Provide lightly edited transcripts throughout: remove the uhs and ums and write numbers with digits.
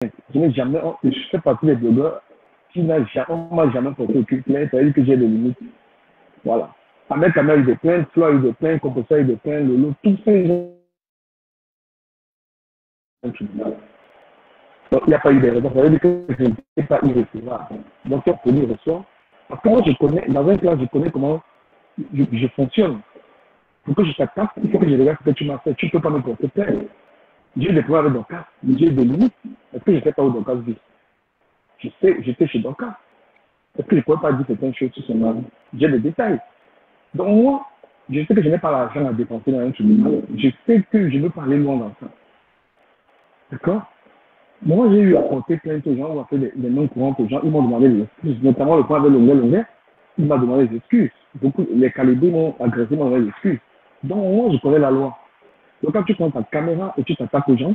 Je n'ai jamais, je fais partie des blogueurs qui n'a jamais, on m'a jamais porté aucune plainte, ça veut dire que j'ai des limites. Voilà. Ahmed Kamel a eu des plaintes, Flo a eu des plaintes, Composa a eu des plaintes, Lolo, tous ces gens. Donc, il n'y a pas eu de raison. Ça veut dire que je n'étais pas irrécevable. Donc, il faut dire reçoit. Parce que moi, je connais, dans un classe, je connais comment je fonctionne. Pour que je t'attaque, il faut que je regarde ce que tu m'as fait. Tu ne peux pas me porter plainte. J'ai des problèmes avec Donkas, mais j'ai des limites. Est-ce que je ne sais pas où Donkas vit? Je sais, j'étais chez Donkas. Est-ce que je ne pourrais pas dire certaines choses sur son mari? J'ai des détails. Donc, moi, je sais que je n'ai pas l'argent à dépenser dans un tribunal. Je sais que je ne veux pas aller loin dans ça. D'accord? Moi, j'ai eu à porter plainte aux gens, ou à faire des noms courants aux gens. Ils m'ont demandé des excuses, notamment le point avec Longuet. Il m'a demandé des excuses. Beaucoup, les calibres m'ont agressé, m'ont demandé des excuses. Donc, moi, je connais la loi. Donc, quand tu prends ta caméra et tu t'attaques aux gens,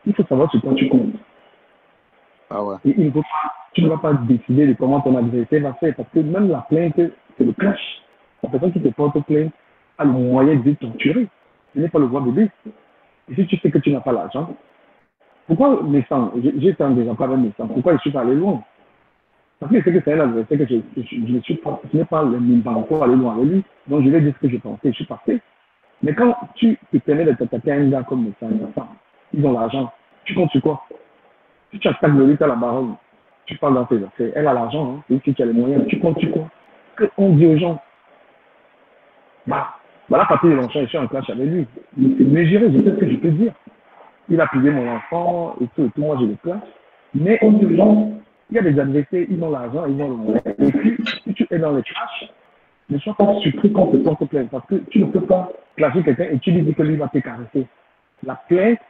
il faut savoir sur quoi tu comptes. Ah ouais. Et il ne faut pas, tu ne vas pas décider de comment ton adversaire va faire, parce que même la plainte, c'est le clash. La personne qui te porte plainte a le moyen de torturer. Ce n'est pas le roi bébé. Et si tu sais que tu n'as pas l'argent, pourquoi Messan, j'ai été en désaccord avec Messan, pourquoi je ne suis pas allé loin? Parce que je sais que c'est un adversaire que je ne suis pas, ce n'est pas le même encore aller loin avec lui, donc je vais dire ce que je pensais, je suis passé. Mais quand tu te permets de t'attaquer à un gars comme Messan, ils ont l'argent, tu comptes sur quoi? Si tu attaques Lolita la baronne, tu parles dans tes affaires, elle a l'argent, hein, et si tu as les moyens, tu comptes sur quoi? Qu'on dit aux gens, bah, voilà, papier de l'enfant, je suis en clash avec lui. Mais c'est mesuré, je sais ce que je peux dire. Il a pillé mon enfant, et tout, moi j'ai des classes. Mais on dit aux gens, il y a des adversaires, ils ont l'argent, ils ont le moyen. Et puis, si tu es dans les clashs, ne sois pas surpris qu'on te porte plainte, parce que tu ne peux pas clasher quelqu'un et tu lui dis que lui va te caresser. La plainte,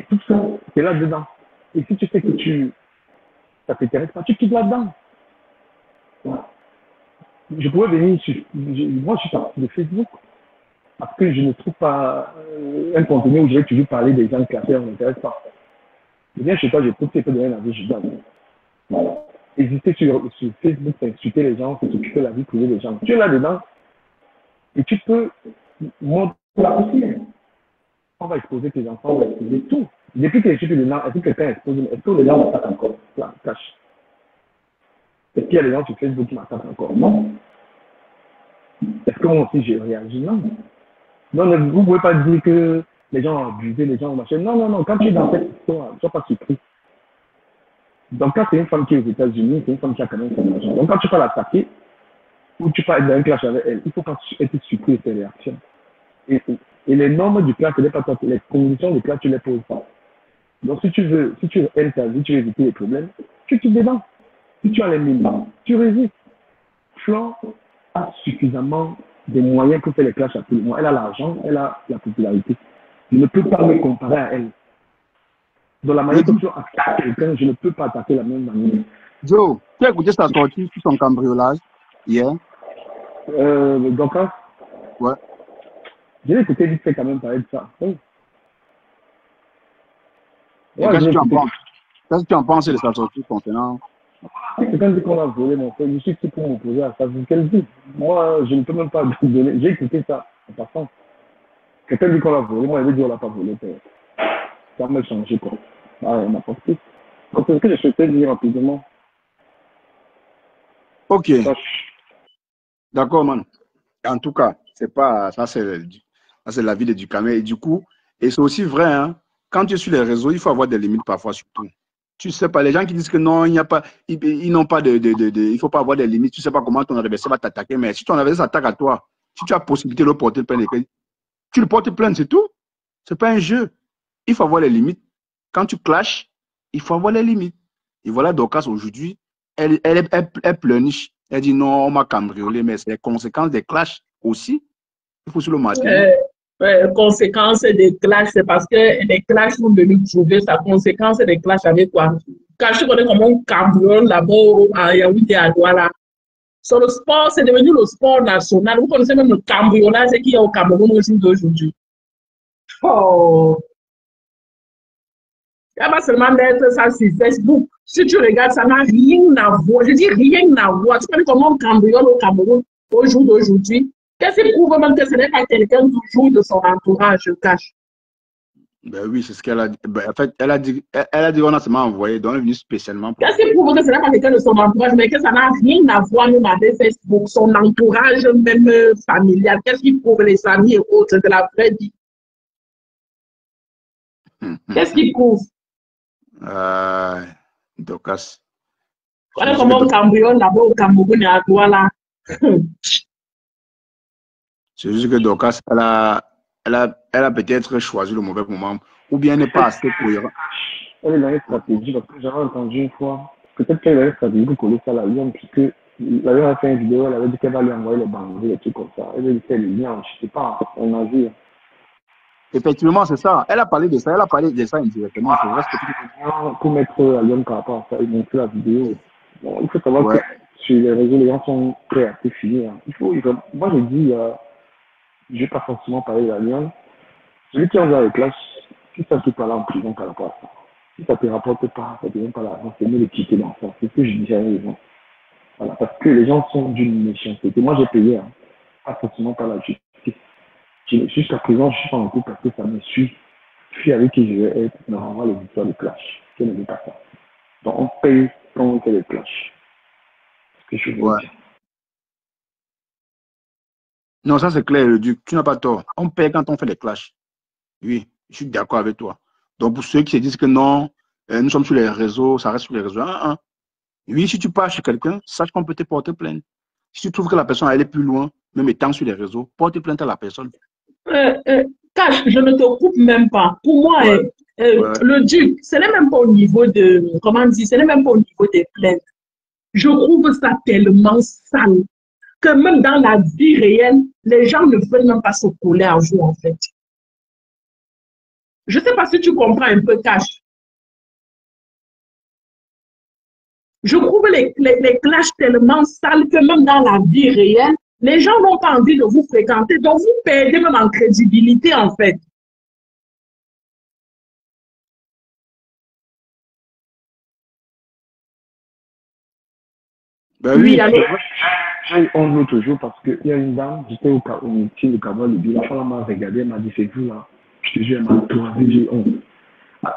tout ça, c'est là-dedans. Et si tu sais que ça ne t'intéresse pas, tu quittes là-dedans. Voilà. Je pourrais venir moi je suis parti de Facebook parce que je ne trouve pas un contenu où je vais toujours parler des gens classés, ça ne m'intéresse pas. Je viens chez toi, je trouve que tu peux donner la vie, je donne. Voilà. Hésiter sur Facebook, insulter les gens, c'est s'occuper de la vie privée des gens. Tu es là-dedans et tu peux montrer la possible. On va exposer tes enfants, on va exposer tout. Depuis que je suis dedans, est-ce que quelqu'un expose, est-ce que les gens m'attaquent encore? Là, cache. Est-ce qu'il y a des gens sur Facebook qui m'attaquent encore? Non. Est-ce que moi aussi j'ai réagi? Non. Non, vous ne pouvez pas dire que les gens ont abusé, les gens ont marché. Non, non, non. Quand tu es dans cette histoire, ne sois pas surpris. Donc, quand c'est une femme qui est aux États-Unis, c'est une femme qui a quand même son argent. Donc, quand tu vas l'attaquer, ou tu vas être dans un clash avec elle, il faut pas être surpris de ses réactions. Et les normes du clash, ce n'est pas toi, les conditions du clash, tu les poses pas. Donc, si tu veux aider ta vie, tu veux éviter les problèmes, tu te débat. Si tu as les mines, tu résistes. Flore a suffisamment de moyens pour faire les clashs à tout le monde. Elle a l'argent, elle a la popularité. Je ne peux pas me comparer à elle. Dans la manière dont tu attaques quelqu'un, je ne peux pas attaquer de la même manière. Joe, tu as écouté sa sortie sur son cambriolage hier? Donc, hein, ouais. Je l'ai écouté vite fait quand même parler de ça. Oui. Ouais, qu'est-ce que tu en penses de sa sortie concernant? Si quelqu'un dit qu'on a volé mon frère, je suis qui pour m'opposer à ça. Qu'elle dit? Moi, je ne peux même pas donner. J'ai écouté ça en passant. Quelqu'un dit qu'on l'a volé, moi, il veut dire qu'on l'a pas volé. Ça m'a changé, quoi. Ah, n'importe quoi. Donc, c'est ce que je souhaitais dire rapidement. Ok. D'accord, man. En tout cas, c'est pas ça, c'est la vie du camé. Et du coup, et c'est aussi vrai, hein, quand tu es sur les réseaux, il faut avoir des limites parfois, surtout. Tu sais pas, les gens qui disent que non, il n'y a pas, ils n'ont pas il faut pas avoir des limites. Tu sais pas comment ton adversaire va t'attaquer, mais si ton adversaire s'attaque à toi, si tu as possibilité de le porter plainte, tu le portes plainte, c'est tout. C'est pas un jeu. Il faut avoir les limites. Quand tu clashes, il faut avoir les limites. Et voilà, Dorcas, aujourd'hui, elle pleurniche. Elle dit non, on m'a cambriolé, mais c'est les conséquences des clashs aussi. Il faut se le marteler. Conséquences des clashs, c'est parce que les clashs sont venus trouver sa conséquence des clashs avec quoi? Quand je connais comment on cambriole là-bas à Yaoundé, à Douala. Sur le sport, c'est devenu le sport national. Vous connaissez même le cambriolage qu'il y a au Cameroun au jour d'aujourd'hui. Oh! Il n'y a pas seulement mettre ça sur Facebook. Si tu regardes, ça n'a rien à voir. Je dis rien à voir. Tu connais comment on cambriole au Cameroun au jour d'aujourd'hui? Qu'est-ce qui prouve même que ce n'est pas quelqu'un toujours de son entourage, je cache? Ben oui, c'est ce qu'elle a dit. Ben, en fait, elle a dit qu'on a seulement envoyé, donc elle est venue spécialement pour. Qu'est-ce qui prouve que ce n'est pas quelqu'un de son entourage, mais que ça n'a rien à voir même avec Facebook, son entourage même familial? Qu'est-ce qui prouve les amis et autres de la vraie vie? Qu'est-ce qui prouve? Dorcas. On est comme un cambriole là-bas au Cameroun et à Douala. C'est juste que Dorcas, elle a peut-être choisi le mauvais moment, ou bien elle n'est pas assez cohérente. Elle est dans une stratégie, parce que j'avais entendu une fois, peut-être qu'elle avait une stratégie pour coller ça à la Lyon, puisque la Lyon a fait une vidéo, elle avait dit qu'elle va lui envoyer les bandits, des trucs comme ça. Elle avait dit qu'elle est bien, je sais pas, on a vu. Effectivement, c'est ça. Elle a parlé de ça, indirectement. C'est vrai ce que tu dis. Pour mettre à Lyon par rapport à ça, ils montrent la vidéo. Bon, il faut savoir Ouais. que sur les réseaux, les gens sont prêts à se finir. Moi, je dis, je ne vais pas forcément parler de la Lyon. Celui qui envoie les clashs, si ça te parle en prison par rapport à ça. Si ça ne te rapporte pas, ça ne te donne pas l'argent, c'est mieux de quitter l'enfant. C'est ce que je disais à les gens. Voilà, parce que les gens sont d'une méchanceté. Moi, j'ai payé, hein, pas forcément par la justice. Jusqu'à présent, je suis pas en couple parce que ça me suit. Je suis avec qui je vais être, me renvoie les histoires de clash. Je ne veux pas ça. Donc, on paye quand on fait les clashs. C'est ce que je veux dire. Non, ça c'est clair, le Duc. Tu n'as pas tort. On paye quand on fait les clashs. Oui, je suis d'accord avec toi. Donc, pour ceux qui se disent que non, nous sommes sur les réseaux, ça reste sur les réseaux. Oui, si tu pars chez quelqu'un, sache qu'on peut te porter plainte. Si tu trouves que la personne elle est plus loin, même étant sur les réseaux, porte plainte à la personne. Cash, je ne te coupe même pas. Pour moi, le Duc, ce n'est même pas au niveau de, comment dire, ce n'est même pas au niveau des plaintes. Je trouve ça tellement sale que même dans la vie réelle, les gens ne veulent même pas se coller à vous, en fait. Je ne sais pas si tu comprends un peu, Cash. Je trouve les clashs tellement sales que même dans la vie réelle, les gens n'ont pas envie de vous fréquenter. Donc, vous perdez même en crédibilité, en fait. Ben oui, alors. J'ai honte l'autre jour parce qu'il y a une dame, j'étais au meeting de Cabral, le bilan, elle m'a regardé, elle m'a dit, c'est vous là. Je te jure, elle m'a tourné, j'ai honte.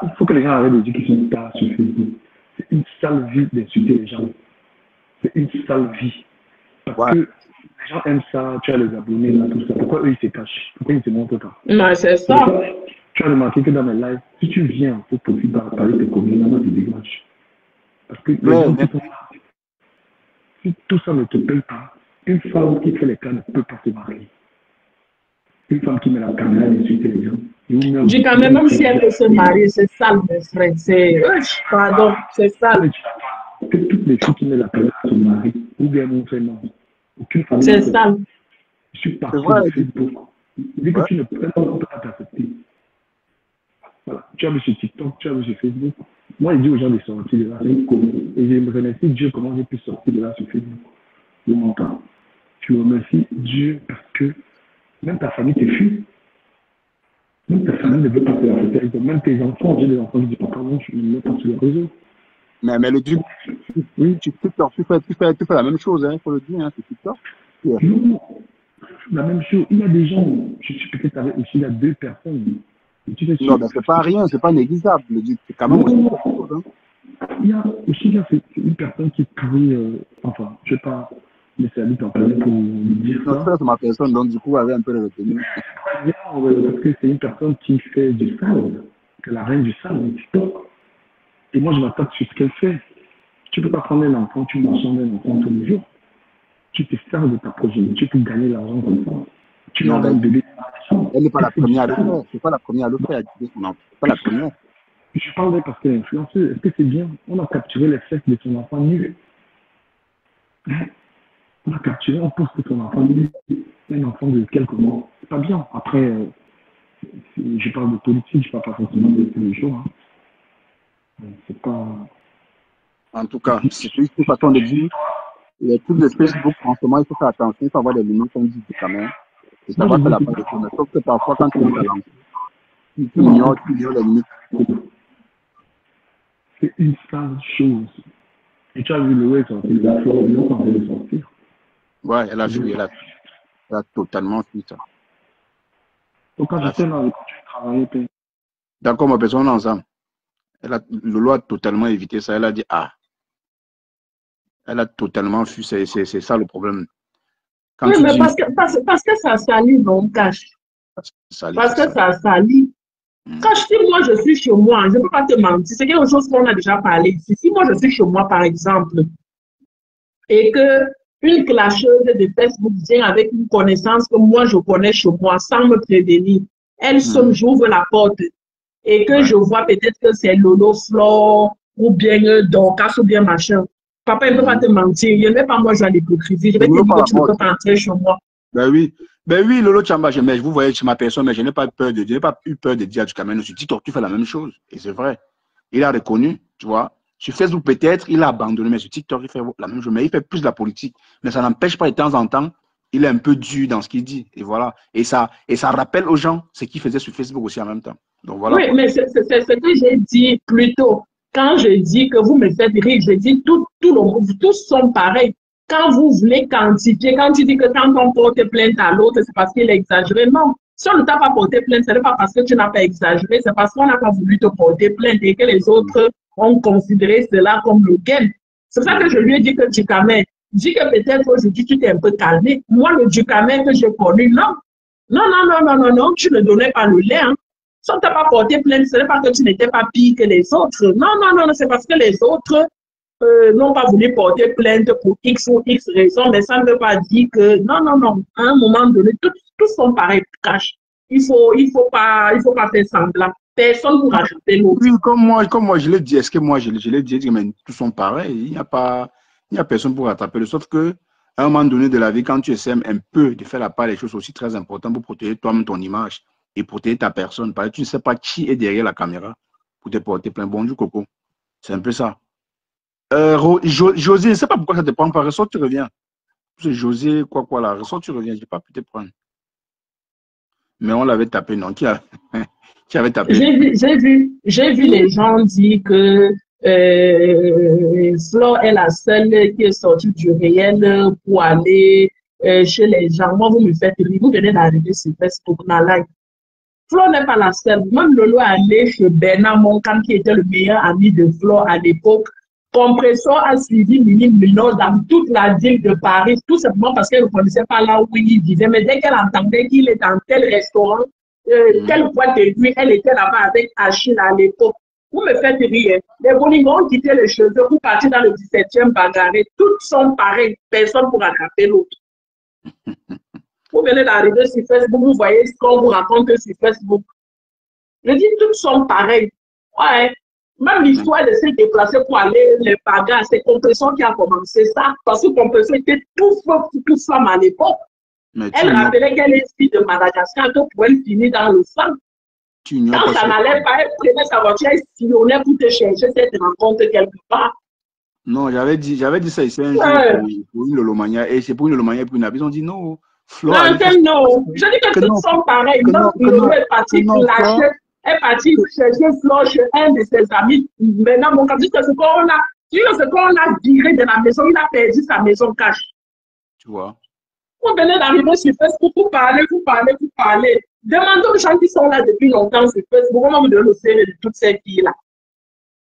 Il faut que les gens arrêtent de dire qu'ils sont tard sur Facebook. C'est une sale vie d'insulter les gens. C'est une sale vie. Parce que les gens aiment ça, tu as les abonnés, là, tout ça. Pourquoi eux, ils se cachent? Pourquoi ils ne se montrent pas? Non, c'est ça. Tu as remarqué que dans mes lives, si tu viens pour profiter par parler de tes communes, là, tu dégages. Parce que les gens qui sont là, si tout ça ne te paye pas, une femme qui fait les cas ne peut pas se marier. Une femme qui met la caméra et insulte les gens. Je dis quand même si elle veut se marier, c'est sale, mes frères. C'est, pardon, c'est sale. Que toutes les filles qui mettent la caméra se marient, ou bien montrent non. Aucune famille. C'est sale. Je suis parti de Facebook. Dès que tu ne peux pas t'accepter. Voilà. Tu as vu sur TikTok, tu as vu sur Facebook. Moi, je dis aux gens de sortir de là, c'est une commune. Et je me remercie Dieu comment j'ai pu sortir de là sur Facebook. De mon temps. Je remercie Dieu parce que même ta famille te fuit. Même ta famille ne veut pas te la faire. Même tes enfants, j'ai des enfants qui disent papa, non, je ne me mets pas sur les réseaux. Mais le Duc, oui, tu fais la même chose, il faut le dire, hein, c'est TikTok. Non, la même chose. Il y a des gens, je suis peut-être avec aussi, il y a 2 personnes. Non, mais c'est pas rien, c'est pas négligeable. Le Duc, c'est quand même aussi quelque chose. Hein. Il y a aussi là, c'est une personne qui crie, enfin, je ne sais pas, mais c'est à lui d'en parler pour dire ça. Ça, c'est ma personne, donc du coup, avait un peu de retenue. Parce que c'est une personne qui fait du sale, que la reine du sale, TikTok. Et moi, je m'attaque sur ce qu'elle fait. Tu ne peux pas prendre un enfant, tu mentionnes un enfant tous les jours. Tu te sers de ta progéniture pour gagner l'argent comme ça. Tu n'as pas un bébé. Elle n'est pas la première à le faire. C'est pas la première à le faire. C'est pas la première. Je parle d'elle parce qu'elle est influenceuse. Est-ce que c'est bien? On a capturé les fesses de son enfant nu. On a capturé, on poste son enfant nu. Un enfant de quelques mois. C'est pas bien. Après, je parle de politique, je parle pas forcément de tous les jours. Hein. C'est pas. En tout cas, c'est une façon de dire. Les trucs de Facebook, franchement, il faut faire attention, il faut avoir des limites, comme dit quand même. Et ça va faire la part de tout. Sauf que parfois, quand tu es dans tu ignores les limites. C'est une sale chose. Et tu as vu le web sortir, la fleur de quand elle est sortie. Ouais, elle a totalement fui ça. Donc quand j'étais là, quand tu travaillais, D'accord, ma personne ensemble. Lolo a totalement évité ça. Elle a dit, ah, elle a totalement fui. C'est ça le problème. Quand Oui, tu mais dis, parce que ça salit, non, cache. ça, Parce c'est que ça. ça salit. Hmm. Quand je dis moi, je suis chez moi, je ne peux pas te mentir. C'est quelque chose qu'on a déjà parlé ici. Si moi, je suis chez moi, par exemple, et que une clasheuse de Facebook vient avec une connaissance que moi, je connais chez moi, sans me prévenir, elle sonne, Hmm. j'ouvre la porte, et que Ouais. je vois peut-être que c'est Lolo Flore, ou bien Dorcas, ou bien machin. Papa, il ne peut pas Hmm. te mentir. Il ne vais pas moi jouer à l'hypocrisie. Je Je vais te n'ouvre dire pas que la tu ne peux porte. pas entrer chez moi. Ben oui. Ben oui, Lolo Chamba, mais vous voyez chez ma personne, mais je n'ai pas peur je n'ai pas eu peur de dire à Dukameno sur TikTok, tu fais la même chose. Et c'est vrai. Il a reconnu, tu vois. Sur Facebook, peut-être, il a abandonné, mais sur TikTok, il fait la même chose. Mais il fait plus de la politique. Mais ça n'empêche pas, de temps en temps, il est un peu dur dans ce qu'il dit. Et voilà. Et ça rappelle aux gens ce qu'il faisait sur Facebook aussi en même temps. Donc voilà Oui, quoi. mais c'est ce que j'ai dit plus tôt. Quand je dis que vous me faites rire, je dis tout le monde, tous sont pareils. Quand vous voulez quantifier, quand tu dis que quand on porte plainte à l'autre, c'est parce qu'il a exagéré. Non, si on ne t'a pas porté plainte, ce n'est pas parce que tu n'as pas exagéré, c'est parce qu'on n'a pas voulu te porter plainte et que les autres ont considéré cela comme le game. C'est ça que je lui ai dit que Ducamel, dis que peut-être aujourd'hui tu t'es un peu calmé. Moi, le Ducamel que j'ai connu, non. Non, non, non, non, non, non, tu ne donnais pas le lait. Hein. Si on ne t'a pas porté plainte, ce n'est pas que tu n'étais pas pire que les autres. Non, non, non, c'est parce que les autres n'ont pas voulu porter plainte pour X ou X raisons, mais ça ne veut pas dire que non, non, non. À un moment donné, tous sont pareils, cash. Il faut pas faire semblant. Personne ne pourra rattraper l'autre. Oui, comme moi, je l'ai dit, est-ce que moi, je l'ai dit, mais tous sont pareils. Il n'y a personne pour rattraper le. Sauf que, à un moment donné de la vie, quand tu essaies un peu de faire la part des choses aussi très importantes pour protéger toi-même ton image et protéger ta personne, parce que tu ne sais pas qui est derrière la caméra pour te porter plein. Bonjour, Coco. C'est un peu ça. José, je ne sais pas pourquoi ça ne te prend pas. Ressort, tu reviens. C'est José, quoi, là. Ressort, tu reviens. Je n'ai pas pu te prendre. Mais on l'avait tapé, non? Qui avait tapé? J'ai vu les gens dire que Flo est la seule qui est sortie du réel pour aller chez les gens. Moi, vous me faites rire. Vous venez d'arriver sur Facebook, live. Flo n'est pas la seule. Même Lolo est allé chez Bernard Moncan, qui était le meilleur ami de Flo à l'époque. Compressor a suivi Mini Mino dans toute la ville de Paris, tout simplement parce qu'elle ne connaissait pas là où il vivait. Mais dès qu'elle entendait qu'il est dans tel restaurant, telle boîte de nuit, elle était là-bas avec Achille à l'époque. Vous me faites rire. Les Bolingons ont quitté les cheveux pour partir dans le 17e bagarré. Toutes sont pareilles. Personne pour attraper l'autre. Vous venez d'arriver sur Facebook, vous voyez ce qu'on vous raconte sur Facebook. Je dis, toutes sont pareilles. Ouais. Même l'histoire de se déplacer pour aller les bagarres, c'est Compression qui a commencé ça. Parce que Compression était tout feu, tout flamme à l'époque. Elle rappelait qu'elle est fille de Madagascar, que pour elle finir dans le sang. Quand ça n'allait pas, elle prenait sa voiture, elle sillonnait pour te chercher cette rencontre quelque part. Non, j'avais dit ça ici un jour pour une Lolomania, et c'est pour une Lolomania et pour une abus. Ils ont dit non, Flo. Non, non. Je dis que toutes sont pareilles. Même Lolo est parti clasher, est parti chercher Flo chez un de ses amis. Maintenant, mon camarade, c'est ce qu'on a viré de la maison, il a perdu sa maison cash. Tu vois. Vous venez d'arriver sur Facebook pour parler. Demandez aux gens qui sont là depuis longtemps sur Facebook, comment vous devez le faire de toutes ces filles-là.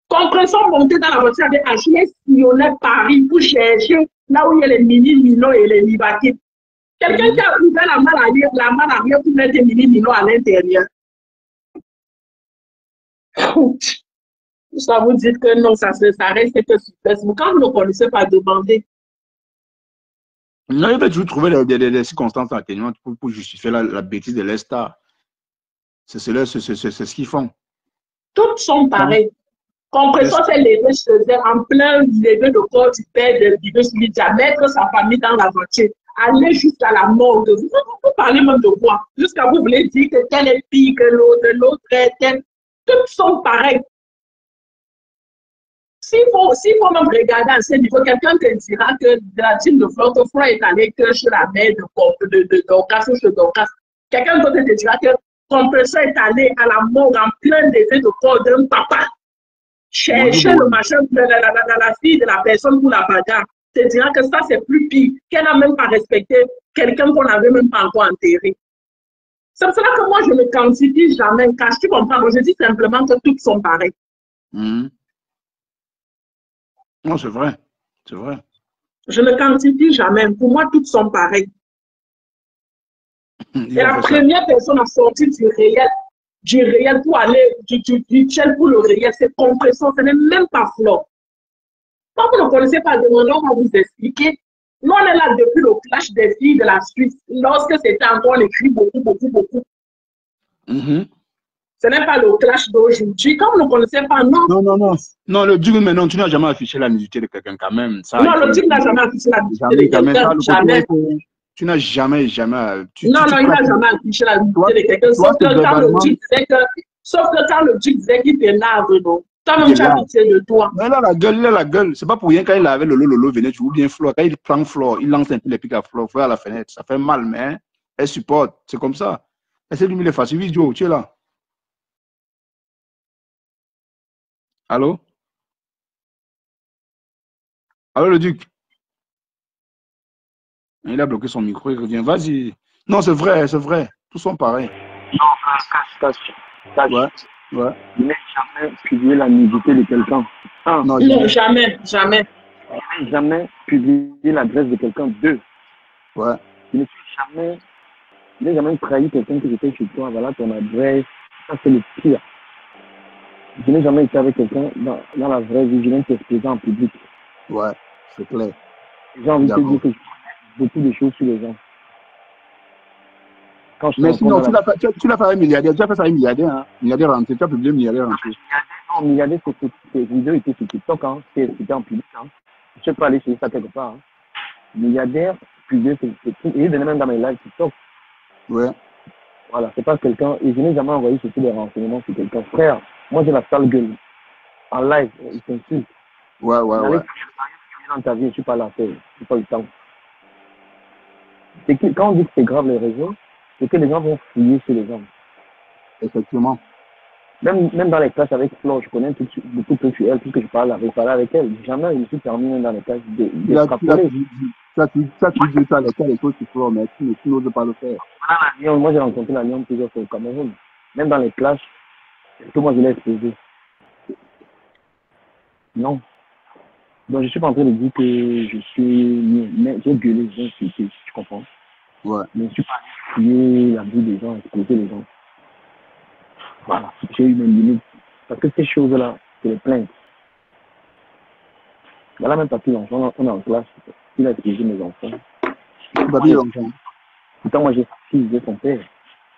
Compression montée dans la voiture avec Achille, sillonnait Paris pour chercher là où il y a les mini-minos et les libakis. Quelqu'un qui a ouvert la main arrière pour mettre des mini-minos à l'intérieur. Ça vous dit que non, ça reste que sur Facebook. Quand vous ne connaissez pas, demandez. Non, il va toujours trouver des circonstances atténuantes pour justifier la bêtise de l'Estat. C'est ce qu'ils font. Toutes sont pareilles. Compression s'est levé chez elle en plein lever de corps du père de Virus Lydia, mettre sa famille dans la voiture, aller jusqu'à la mort de vous. Vous parlez même de quoi? Jusqu'à vous voulez dire que tel est pire que l'autre est tel. Toutes sont pareilles. S'il faut même regarder à ce niveau, quelqu'un te dira que de la team de Flotte, Flo est allé que chez la mère de Dorcas ou chez Dorcas. Quelqu'un d'autre te dira que Compression est allé à la mort en plein lever de corps d'un papa. Chercher le machin de la fille de la personne pour la bagarre. Te dira que ça, c'est plus pire. Qu'elle n'a même pas respecté quelqu'un qu'on n'avait même pas encore enterré. C'est pour cela que moi, je ne quantifie jamais. Quand tu comprends, je dis simplement que toutes sont pareilles. Non, c'est vrai. C'est vrai. Je ne quantifie jamais. Pour moi, toutes sont pareilles. Et la première personne à sortir du réel pour aller du virtuel pour le réel, c'est compression. Ce n'est même pas flot. Quand vous ne connaissez pas, demandez, on va vous expliquer. Nous, on est là depuis le clash des filles de la Suisse. Lorsque c'était encore écrit beaucoup. Ce n'est pas le clash d'aujourd'hui. Quand vous ne connaissez pas, non. Non, le Duc, mais non, tu n'as jamais affiché la nudité de quelqu'un quand même. Ça, non, le Duc n'a jamais affiché la nudité de quelqu'un. Jamais. Tu n'as jamais. Non, il n'a jamais affiché la nudité de quelqu'un. Sauf que quand le Duc disait qu'il t'énerve, non. Toi-même, tu as pitié de toi. Mais il a la gueule. C'est pas pour rien quand il avait le lolo venait, tu vois bien Flo. Quand il prend Flo, il lance un peu les pics à Flo à la fenêtre. Ça fait mal, mais elle supporte. C'est comme ça. Essaye de lui les facile. Oui, Joe, tu es là. Allô? Allô, le Duc? Il a bloqué son micro, il revient. Vas-y. Non, c'est vrai. Tous sont pareils. Non, cache. Ouais. Je n'ai jamais publié la nudité de quelqu'un. Non, jamais. Je n'ai jamais publié l'adresse de quelqu'un. 2. Ouais. Je n'ai jamais trahi quelqu'un que j'étais chez toi. Voilà ton adresse. Ça, c'est le pire. Je n'ai jamais été avec quelqu'un dans la vraie vie. Je viens t'expliquer en public. Ouais, c'est clair. J'ai envie de te dire que je connais beaucoup de choses sur les gens. Mais sinon, tu l'as fait un milliardaire. Tu as fait ça à un milliardaire. Hein? Milliardaire rentré. Tu as publié un milliardaire rentré. Non, milliardaire, ces vidéos étaient sur TikTok. Hein? C'était en public. Hein? Je ne sais pas aller chez ça quelque part. Hein? Milliardaire, publié, il venait même dans mes lives TikTok. Ouais. Voilà, c'est pas quelqu'un. Et je n'ai jamais envoyé surtout des renseignements sur quelqu'un. Frère, moi j'ai la sale gueule. En live, il t'insulte. Ouais. Dans ta vie, je suis pas là, je n'ai pas le temps. Quand on dit que c'est grave les réseaux, c'est que les gens vont fouiller sur les gens. Effectivement. Même dans les classes avec Flo, je connais beaucoup de trucs sur elle, puisque je parle avec elle. Jamais je me suis permis même dans les classes de frapper. Ça, tu dis ça, les choses sur Flo, mais tu n'oses pas le faire. Moi, j'ai rencontré la Lyon plusieurs fois au Cameroun. Même dans les classes, que moi je l'ai exposé. Non. Donc, je suis pas en train de dire que je suis. Mais j'ai gueulé les gens, tu comprends? Ouais. Mais je ne suis pas fouiller la vie des gens, exploser les gens. Voilà. J'ai eu mes limites. Parce que ces choses-là, c'est les plaintes. Voilà, même Papy Longchamp, on est en classe. Il a explosé mes enfants. Papy Longchamp. Pourtant, moi, j'ai son père.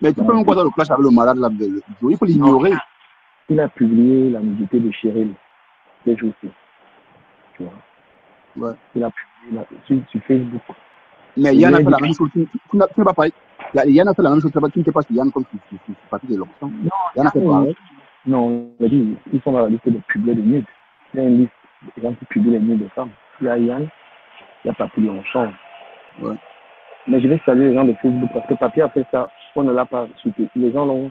Mais tu peux me voir dans le clash avec le malade là, il faut l'ignorer. Il a publié la nudité de Cheryl. Les jours aussi. Tu vois. Ouais. Il a publié sur Facebook. Mais Yann a fait la même chose. Tu n'as pas parlé. Yann a fait la même chose. Tu n'étais pas sur Yann comme sur Papy de Longchamp. Non, Yann a fait pareil. Non, ils sont dans la liste de publier des nudes. Il y a une liste de gens qui publient les nudes de femmes. Il y a Yann, il y a Papy Longchamp. Ouais. Mais je vais saluer les gens de Facebook parce que Papy a fait ça. On ne l'a pas soutenu. Les gens l'ont.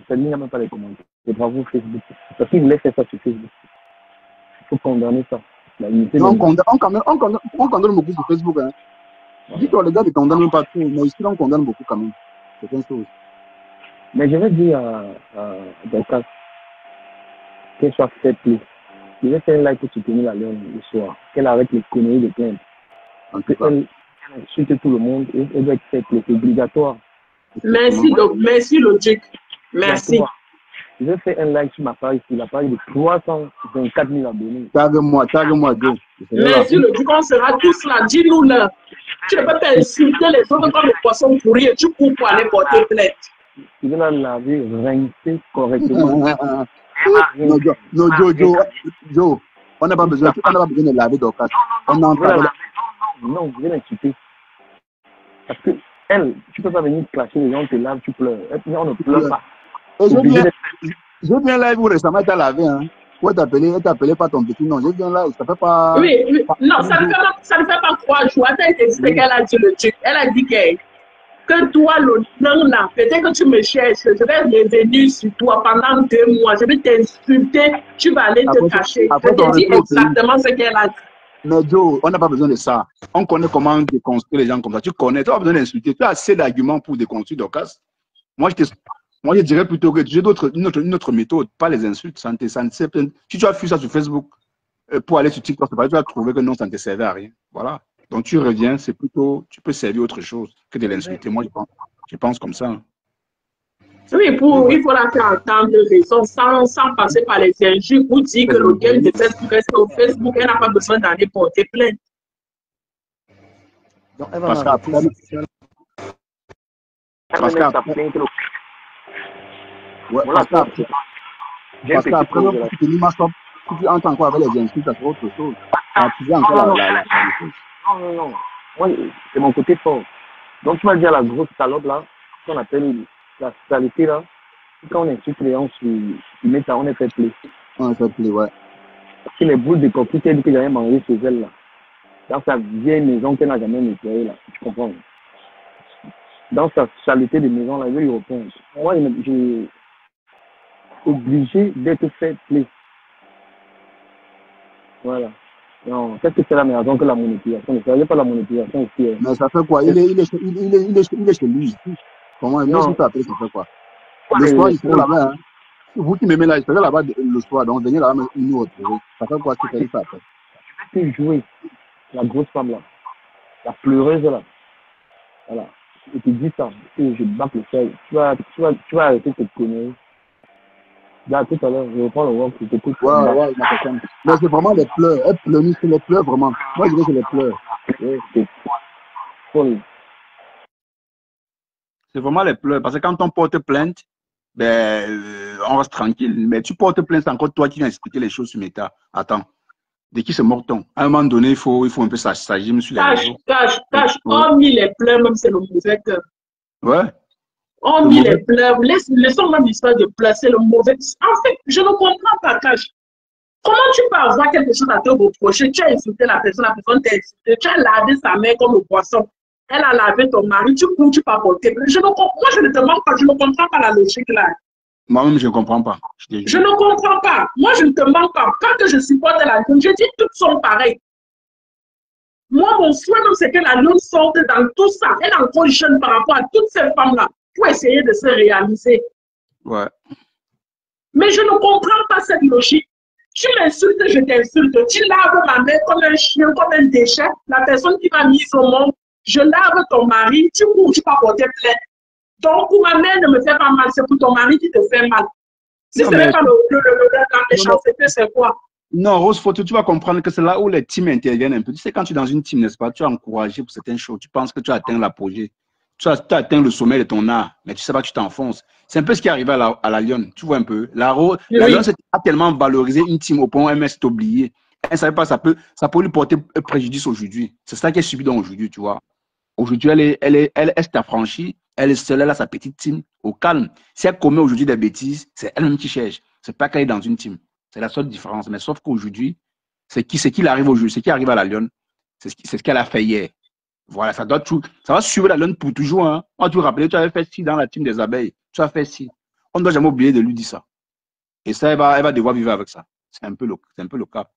Ça n'y a même pas les commentaires. C'est bravo Facebook. Parce qu'ils voulaient faire ça sur Facebook. Il faut condamner ça. On condamne beaucoup sur Facebook. Hein. Dis-toi, les gars ne condamnent même pas tout, mais ici, on condamne beaucoup quand même. C'est une chose. Mais je vais dire à Delcas qu'elle soit faite plus. Je vais faire un like pour soutenir la Lyon le soir. Qu'elle arrête les conneries de plainte. Elle insulte tout le monde et elle doit être faite. C'est obligatoire. Merci le Duc. Merci. Je vais faire un like sur ma page, sur la page de 324 000 abonnés. Tague-moi, Joe. Merci le Duc, on sera tous là. Dis-nous là. Tu ne peux pas insulter les autres comme les poissons pourris et tu cours pour aller porter plainte. Tu veux la laver, rincer correctement. Non, Joe, on n'a pas besoin de laver Dorcas. Non, je vais l'insulter. Parce que elle, tu ne peux pas venir clasher les gens, te lavent, tu pleures. On ne pleure pas. Je viens live où récemment tu as lavé. Hein. Ouais, t'appelais pas ton petit nom. Je viens là, ça fait pas. Oui. Non, ça ne fait pas 3 jours. Elle t'a dit ce qu'elle a dit le truc. Elle a dit que toi, le nom là, peut-être que tu me cherches, je vais revenir sur toi pendant 2 mois. Je vais t'insulter, tu vas aller te cacher. Je te dis exactement ce qu'elle a dit. Mais Joe, on n'a pas besoin de ça. On connaît comment déconstruire les gens comme ça. Tu connais, tu n'as pas besoin d'insulter. Tu as assez d'arguments pour déconstruire Dorcas. Moi, je dirais plutôt que j'ai une autre méthode, pas les insultes. Si tu as vu ça sur Facebook, pour aller sur TikTok, tu vas trouver que non, ça ne te servait à rien. Voilà. Donc, tu reviens, c'est plutôt, tu peux servir autre chose que de l'insulter. Moi, je pense comme ça. Oui, il faut la faire entendre raison sans passer par les injures ou dire que le game de Facebook reste au Facebook, elle n'a pas besoin d'aller porter plainte. Donc, elle va Parce qu'après, ouais, parce qu'après, tu entends encore avec les insultes, ça sera autre chose. Non. Moi, c'est mon côté fort. Donc, tu vas dire la grosse salope là, qu'on appelle la saleté là. Quand on insulte les gens, on est fait play. On est fait play, ouais. Parce que les boules de coquille, elle dit que j'avais mangé chez elle là. Dans sa vieille maison qu'elle n'a jamais nettoyée là. Tu comprends? Dans sa saleté de maison là, elle veut y répondre. Moi, j'ai obligé d'être fait play. Voilà. Non, qu'est-ce que c'est la meilleure raison que la monétisation? Ne savez pas la monétisation aussi. Mais ça fait quoi? Il est chez lui. Comment il peut appeler ça fait quoi? Le soir, il serait là-bas. Hein. Vous qui m'aimez là, il serait là-bas le soir. Donc, venez là-bas, nous retrouver. Ça fait quoi? C'est ça fait. Je vais te jouer la grosse femme là. La pleureuse là. Voilà. Je te dis ça. Et je bats le sol. Tu vas arrêter cette connerie. Là, tout à l'heure, je reprends le work, je t'écoute. Ouais, mais c'est vraiment les pleurs. Elle pleure, c'est les pleurs vraiment. Moi, je dis que c'est les pleurs. C'est folle. C'est vraiment les pleurs. Parce que quand on porte plainte, ben, on reste tranquille. Mais tu portes plainte, c'est encore toi qui viens expliquer les choses sur Meta. Attends. De qui se moque-t-on? À un moment donné, il faut un peu s'agir sur les réseaux. Cache. Hormis les pleurs, même c'est le mauvais cœur. Ouais. Hormis les pleurs, laissons même l'histoire de placer le mauvais. En fait, je ne comprends pas, Cache. Comment tu peux avoir quelque chose à te reprocher? Tu as insulté la personne t'a insulté. Tu as lavé sa main comme le poisson. Elle a lavé ton mari, tu cours, tu peux porter. Moi, je ne te manque pas, je ne comprends pas la logique là. Moi-même, je ne comprends pas. Je ne comprends pas. Moi, je ne te manque pas. Quand je supporte la Lune, je dis toutes sont pareilles. Moi, mon souhait, c'est que la Lune sorte dans tout ça. Elle est encore jeune par rapport à toutes ces femmes-là pour essayer de se réaliser. Ouais. Mais je ne comprends pas cette logique. Tu m'insultes, je t'insulte. Tu laves ma main comme un chien, comme un déchet. La personne qui m'a mise au monde, je lave ton mari, tu cours, tu vas porter plainte. Donc, pour ma main ne me fait pas mal, c'est pour ton mari qui te fait mal. Si ce n'est pas la méchanceté, c'est quoi? Non, Rose Photo, tu vas comprendre que c'est là où les teams interviennent un peu. Tu sais, quand tu es dans une team, n'est-ce pas, tu es encouragé pour certaines choses. Tu penses que tu as atteint l'apogée. Tu as atteint le sommet de ton art, mais tu sais pas que tu t'enfonces. C'est un peu ce qui est arrivé à la Lyon. Tu vois un peu. La Lyon a tellement valorisé une team au point où elle s'est oubliée. Elle ne savait pas, ça peut lui porter préjudice aujourd'hui. C'est ça qu'elle subit aujourd'hui, tu vois. Aujourd'hui, elle s'est affranchie. Elle est seule, elle a sa petite team au calme. Si elle commet aujourd'hui des bêtises, c'est elle-même qui cherche. C'est pas qu'elle est dans une team. C'est la seule différence. Mais sauf qu'aujourd'hui, c'est qui arrive aujourd'hui, c'est qui arrive à la Lyon. C'est ce qu'elle a fait hier. Voilà, ça va suivre la Lyon pour toujours. Hein. On va te rappeler, tu avais fait ci dans la team des abeilles. Tu as fait ci. On ne doit jamais oublier de lui dire ça. Et ça, elle va devoir vivre avec ça. C'est un peu le cas.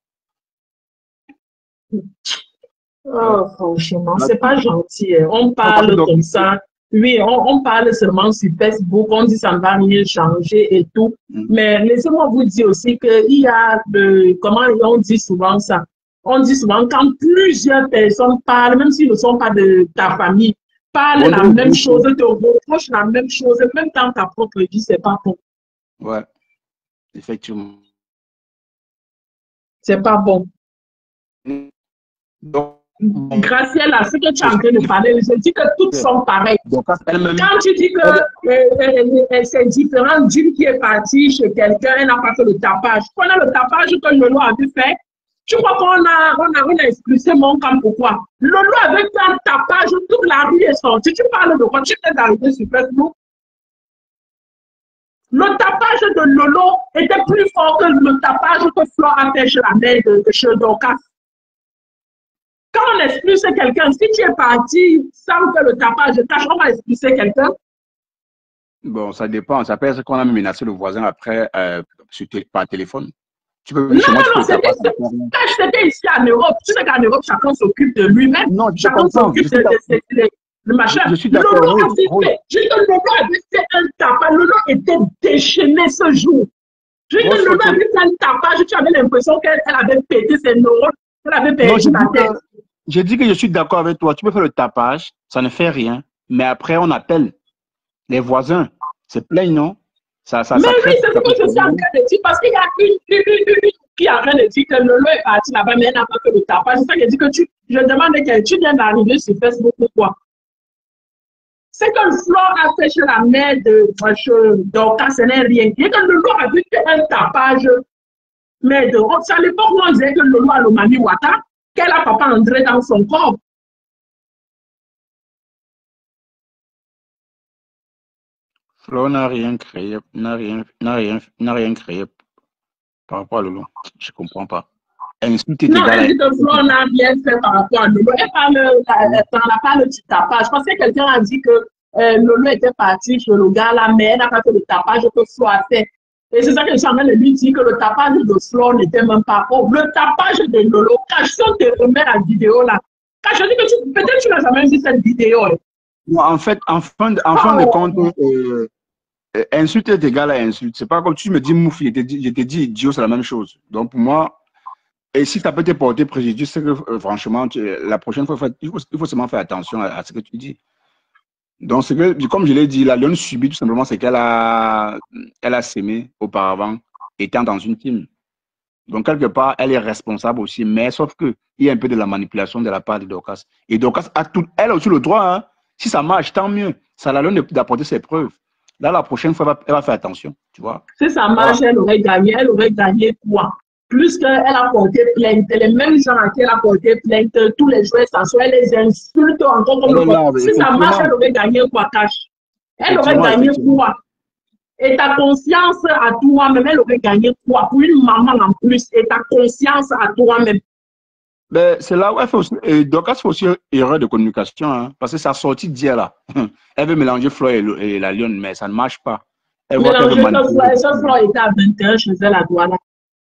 Oh, franchement, c'est pas gentil. Hein. On parle comme ça. Oui, on parle seulement sur Facebook, on dit ça ne va rien changer et tout. Mais laissez-moi vous dire aussi qu'il y a comment on dit souvent ça? On dit souvent quand plusieurs personnes parlent, même s'ils ne sont pas de ta famille, parlent la même chose, te reprochent la même chose, même dans ta propre vie, c'est pas bon. Ouais, effectivement. C'est pas bon. Donc, Graciela, ce que tu es en train de parler, je dis que toutes sont pareilles. Quand tu dis que c'est différent d'une qui est partie chez quelqu'un, elle n'a pas fait le tapage. Quand on a le tapage que Lolo avait fait, tu crois qu'on a expulsé mon camp, pourquoi? Lolo avait fait un tapage, toute la rue est sortie. Tu parles de quoi? Tu t'es arrivé sur Facebook? Le tapage de Lolo était plus fort que le tapage que Flore a fait chez la mère de chez Dorcas. Quand on expulse quelqu'un, si tu es parti sans que le tapage tâche, on va expulser quelqu'un? Bon, ça dépend. Ça peut être qu'on a menacé le voisin après par téléphone. Tu peux Non, venir chez moi, tu non, fais non, le tapage, ça ne fait rien. quand j'étais ici en Europe, tu sais qu'en Europe, chacun s'occupe de lui-même. Non, je Chacun comprends. s'occupe de machin. Je suis d'accord. Lolo Oui, avait oui. fait, juste que Lolo avait fait un tapage. Lolo était déchaîné ce jour. Juste que Grosse Lolo photo. avait fait un tapage, tu avais l'impression qu'elle avait pété ses neurones, qu'elle avait Non, perdu la tête. j'ai dit que je suis d'accord avec toi. Tu peux faire le tapage, ça ne fait rien. Mais après, on appelle les voisins. C'est plein, non? Ça Mais oui, crée. c'est ce que je suis en train de dire, parce qu'il y a une qui est en train de dire que Lolo est parti là-bas, mais elle n'a pas fait le tapage. C'est ça que je dis que je demande que tu viens d'arriver sur Facebook ou quoi. C'est que Flore a fait chez la mère de Dorcas, ce n'est rien. Et que Lolo a vu un tapage, mais c'est à l'époque où on disait que Lolo a le mami Wata, qu'elle a papa André dans son corps. Flo n'a rien créé, n'a rien créé par rapport à Lolo. Je ne comprends pas. Insulte est Non, égal elle à... dit que Flore n'a rien fait par rapport à Lolo. Elle parle du tapage. Je pense que quelqu'un a dit que Lolo était parti chez le gars là, mais elle n'a pas fait le tapage que Flore a fait. Et c'est ça que je suis en train de lui dire que le tapage de Flore n'était même pas bon. Le tapage de Lolo, quand je te remets la vidéo là, quand je dis que peut-être tu n'as jamais vu cette vidéo. En fait, en fin de compte, insulte est égal à insulte. C'est pas comme tu me dis mouf, je te dis idiot, c'est la même chose. Donc pour moi, et si ça peut te porter préjudice, c'est que franchement, la prochaine fois, il faut seulement faire attention à ce que tu dis. Donc, comme je l'ai dit, la lionne subit tout simplement, c'est elle a sémé auparavant, étant dans une team. Donc, quelque part, elle est responsable aussi, mais sauf qu'il y a un peu de la manipulation de la part de Dorcas. Et Dorcas a elle a aussi le droit, hein. Si ça marche, tant mieux. Ça la donne d'apporter ses preuves. Là, la prochaine fois, elle va faire attention, tu vois. Si ça marche, Voilà. elle aurait gagné quoi? Plus qu'elle a porté plainte, les mêmes gens à qui elle a porté plainte, tous les joueurs s'assoient, elle les insulte encore comme si ça marche, elle aurait gagné quoi, cash? Elle aurait gagné quoi? Et ta conscience à toi-même, elle aurait gagné quoi? Pour une maman en plus, et ta conscience à toi-même. Ben, c'est là où elle fait aussi, Dorcas fait aussi erreur de communication, hein, parce que sa sortie d'hier là, elle veut mélanger Flo et la lionne, mais ça ne marche pas. Elle voit qu'elle veut manipuler. Flo était à 21 chez elle à Douala.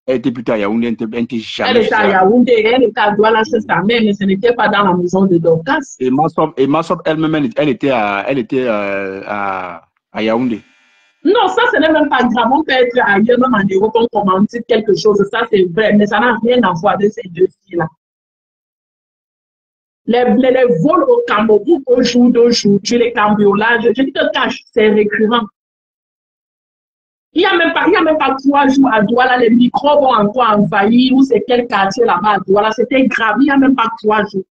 Elle était plutôt à Yaoundé, elle n'était jamais. Elle était à Yaoundé, elle était à Douala chez sa mère, mais ce n'était pas dans la maison de Dorcas. Et Massop elle-même, elle était à Yaoundé. Non, ça, ce n'est même pas grave. On peut être ailleurs, même en Europe, on commande quelque chose. Ça, c'est vrai, mais ça n'a rien à voir avec ces deux filles-là. Les vols au Cameroun au jour d'aujourd'hui, les cambriolages, je dis que cash, c'est récurrent. Il n'y a même pas 3 jours à Douala, les microbes ont encore envahi, ou c'est quel quartier là-bas à Douala, c'était grave, il n'y a même pas 3 jours.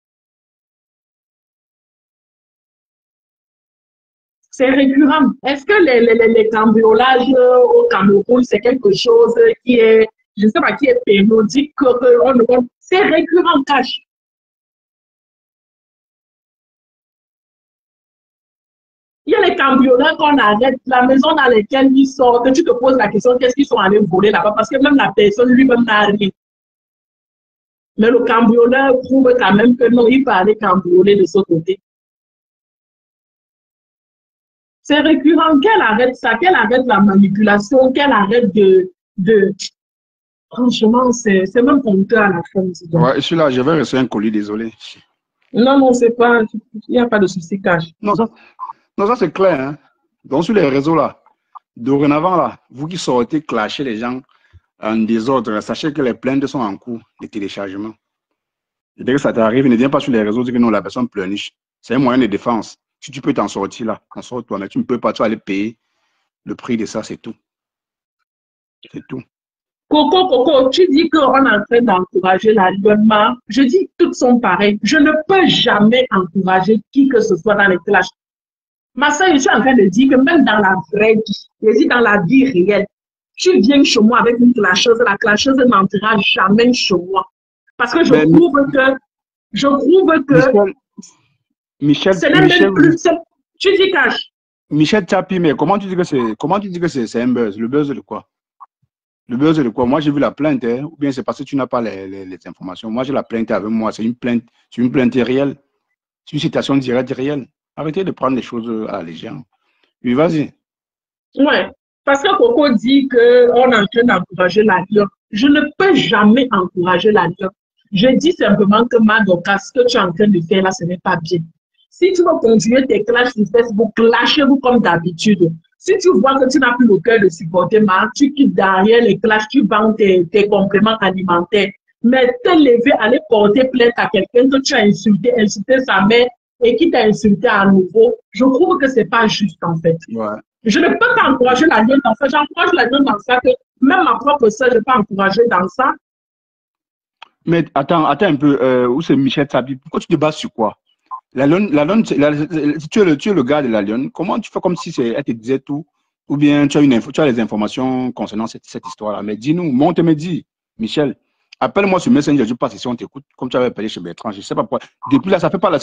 C'est récurrent. Est-ce que les cambriolages au Cameroun, c'est quelque chose qui est, je ne sais pas, qui est périodique, c'est récurrent, cash. Il y a les cambrioleurs qu'on arrête, la maison dans laquelle ils sortent, tu te poses la question, qu'est-ce qu'ils sont allés voler là-bas? Parce que même la personne lui-même n'a rien. Mais le cambrioleur prouve quand même que non, il peut aller cambrioler de ce côté. C'est récurrent, qu'elle arrête ça, qu'elle arrête la manipulation, qu'elle arrête de... Franchement, c'est même honteux à la fin. Ouais, je suis là, je vais recevoir un colis, désolé. Non, c'est pas... Il n'y a pas de souci cash. Non, ça c'est clair. Hein. Donc sur les réseaux là, dorénavant là, vous qui sortez clasher les gens en désordre, sachez que les plaintes sont en cours de téléchargement. Et dès que ça t'arrive, ne viens pas sur les réseaux dire que non, la personne pleurniche. C'est un moyen de défense. Si tu peux t'en sortir là, t'en sors toi, mais tu ne peux pas, tu vas aller payer le prix de ça, c'est tout. C'est tout. Coco, tu dis qu'on est en train d'encourager la lionne. Je dis toutes sont pareilles. Je ne peux jamais encourager qui que ce soit dans les clashs. Ma soeur, je suis en train de dire que même dans la vraie vie, je dis dans la vie réelle, tu viens chez moi avec une clasheuse, la clasheuse n'entrera jamais chez moi. Parce que je trouve que Michel, tu dis cash. Michel Tapi, mais comment tu dis que c'est un buzz? Le buzz de quoi? Le buzz de quoi? Moi, j'ai vu la plainte, hein, ou bien c'est parce que tu n'as pas les informations. Moi, j'ai la plainte avec moi. C'est une plainte réelle. C'est une citation directe réelle. Arrêtez de prendre les choses à la légère. Oui, vas-y. Ouais. Parce que Coco dit qu'on est en train d'encourager la lionne. Je ne peux jamais encourager la lionne. Je dis simplement que Madoka, ce que tu es en train de faire là, ce n'est pas bien. Si tu veux continuer tes clashs sur Facebook, lâchez-vous comme d'habitude. Si tu vois que tu n'as plus le cœur de supporter, tu quittes derrière les clashs, tu vends tes compléments alimentaires. Mais te lever, aller porter plainte à quelqu'un que tu as insulté, insulter sa mère et qui t'a insulté à nouveau, je trouve que c'est pas juste en fait. Ouais. Je ne peux pas encourager la lionne dans ça. J'encourage la lionne dans ça que même ma propre soeur, je ne peux pas encourager dans ça. Mais attends un peu, où c'est Michel Sabi? Pourquoi tu te bases sur quoi? La lionne, tu es le gars de la lionne. Comment tu fais comme si elle te disait tout? Ou bien tu as les informations concernant cette histoire-là? Mais dis-nous, monte et me dis, Michel. Appelle-moi sur Messenger, je passe ici, on t'écoute, comme tu avais appelé chez Bertrand. Je ne sais pas pourquoi. Depuis là, ça fait pas là.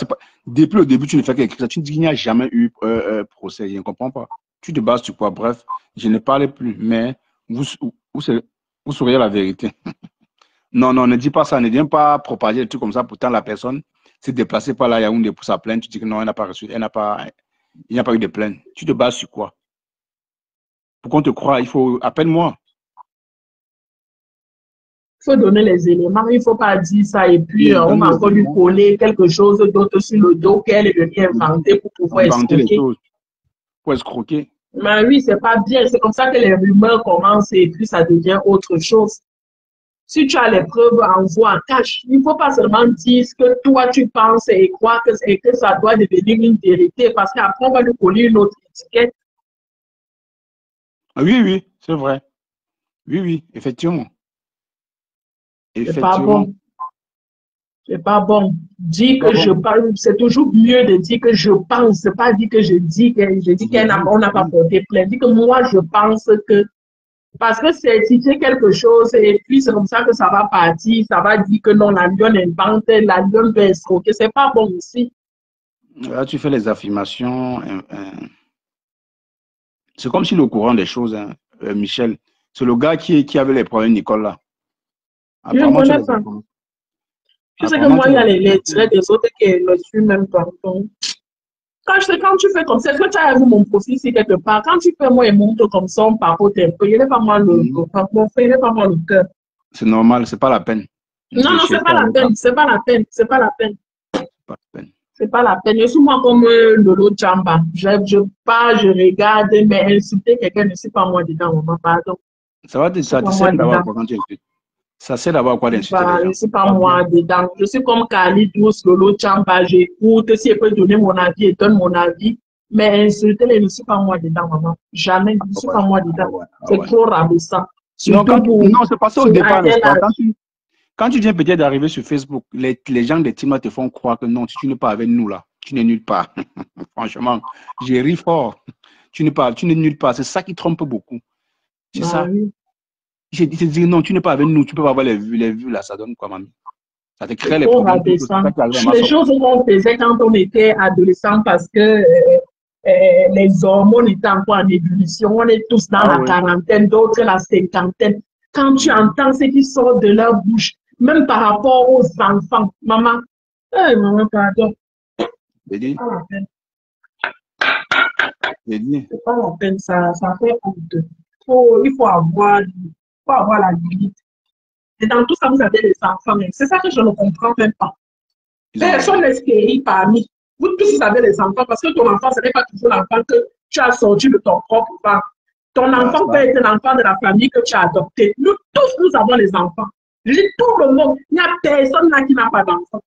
Depuis le début, tu ne fais qu'écrire ça. Tu dis qu'il n'y a jamais eu procès. Je ne comprends pas. Tu te bases sur quoi? Bref, je ne parlais plus, mais vous sauriez la vérité. Non, ne dis pas ça. Ne viens pas propager des trucs comme ça. Pourtant, la personne s'est déplacée par là, Yaoundé pour sa plainte. Tu dis que non, elle n'a pas reçu, il n'y a pas eu de plainte. Tu te bases sur quoi? Pour qu'on te croie, il faut. Appelle-moi. Il faut donner les éléments, il ne faut pas dire ça et puis on va encore lui coller quelque chose d'autre sur le dos qu'elle est venue inventer pour pouvoir escroquer. Pour escroquer. Mais oui, c'est pas bien. C'est comme ça que les rumeurs commencent et puis ça devient autre chose. Si tu as les preuves, envoie, cache. Il ne faut pas seulement dire ce que toi tu penses et croire que ça doit devenir une vérité parce qu'après on va lui coller une autre étiquette. Oui, c'est vrai. Oui, effectivement. C'est pas bon. C'est pas bon. Dire que je parle, c'est toujours mieux de dire que je pense, c'est pas dire que je dis qu'on n'a pas porté plainte. Dire que moi je pense que, parce que c'est citer quelque chose et puis c'est comme ça que ça va partir, ça va dire que non, la lionne invente, la lionne veut escroquer, c'est pas bon aussi. Là, tu fais les affirmations. C'est comme si le courant des choses, Michel, c'est le gars qui avait les problèmes, Nicole, là. Je ne connais pas. Je sais que moi, il y a les traits des autres qui ne suivent même pas. Quand tu fais comme ça, est-ce que tu as vu mon profil ici quelque part? Quand tu fais moi et montre comme ça, on papote un peu. Il n'est pas moi le cœur. C'est normal, c'est pas la peine. Non, c'est pas la peine. C'est pas la peine. C'est pas la peine. C'est pas la peine. Je suis moi comme Lolo Jamba. Je pars, je regarde, mais insulter quelqu'un ne suis pas moi dedans, maman, pardon. Ça te sert d'avoir quoi quand tu insultes? Ça sert d'avoir quoi d'insulter les gens? Je ne suis pas moi dedans. Je suis comme Kali Douce, Lolo Jamba. J'écoute, si elle peut donner mon avis, elle donne mon avis. Mais insulter, je ne suis pas moi dedans, maman. Jamais, je ne suis pas moi dedans. C'est trop rabaissant. Non, c'est pas ça au départ, n'est-ce pas? Quand tu viens peut-être d'arriver sur Facebook, les gens des teams te font croire que non, si tu n'es pas avec nous là, tu n'es nulle part. Franchement, j'ai ri fort. Tu n'es nulle part. C'est ça qui trompe beaucoup. C'est ça. Oui. Ils te disent non, tu n'es pas avec nous, tu peux pas avoir les vues là, ça donne quoi, mamie? Ça te crée les problèmes. Les choses qu'on faisait quand on était adolescent parce que les hormones étaient encore en ébullition. On est tous dans la quarantaine, d'autres la cinquantaine. Quand tu entends ce qui sort de leur bouche, même par rapport aux enfants, maman, pardon. C'est dit. C'est pas la peine, ça fait honte. Il faut avoir la limite. Et dans tout ça, vous avez les enfants. C'est ça que je ne comprends même pas. Personne n'est guéri parmi. Vous tous, vous avez les enfants parce que ton enfant, ce n'est pas toujours l'enfant que tu as sorti de ton propre parent. Ton enfant peut être l'enfant de la famille que tu as adopté. Nous tous, nous avons les enfants. Je dis tout le monde. Il n'y a personne là qui n'a pas d'enfant.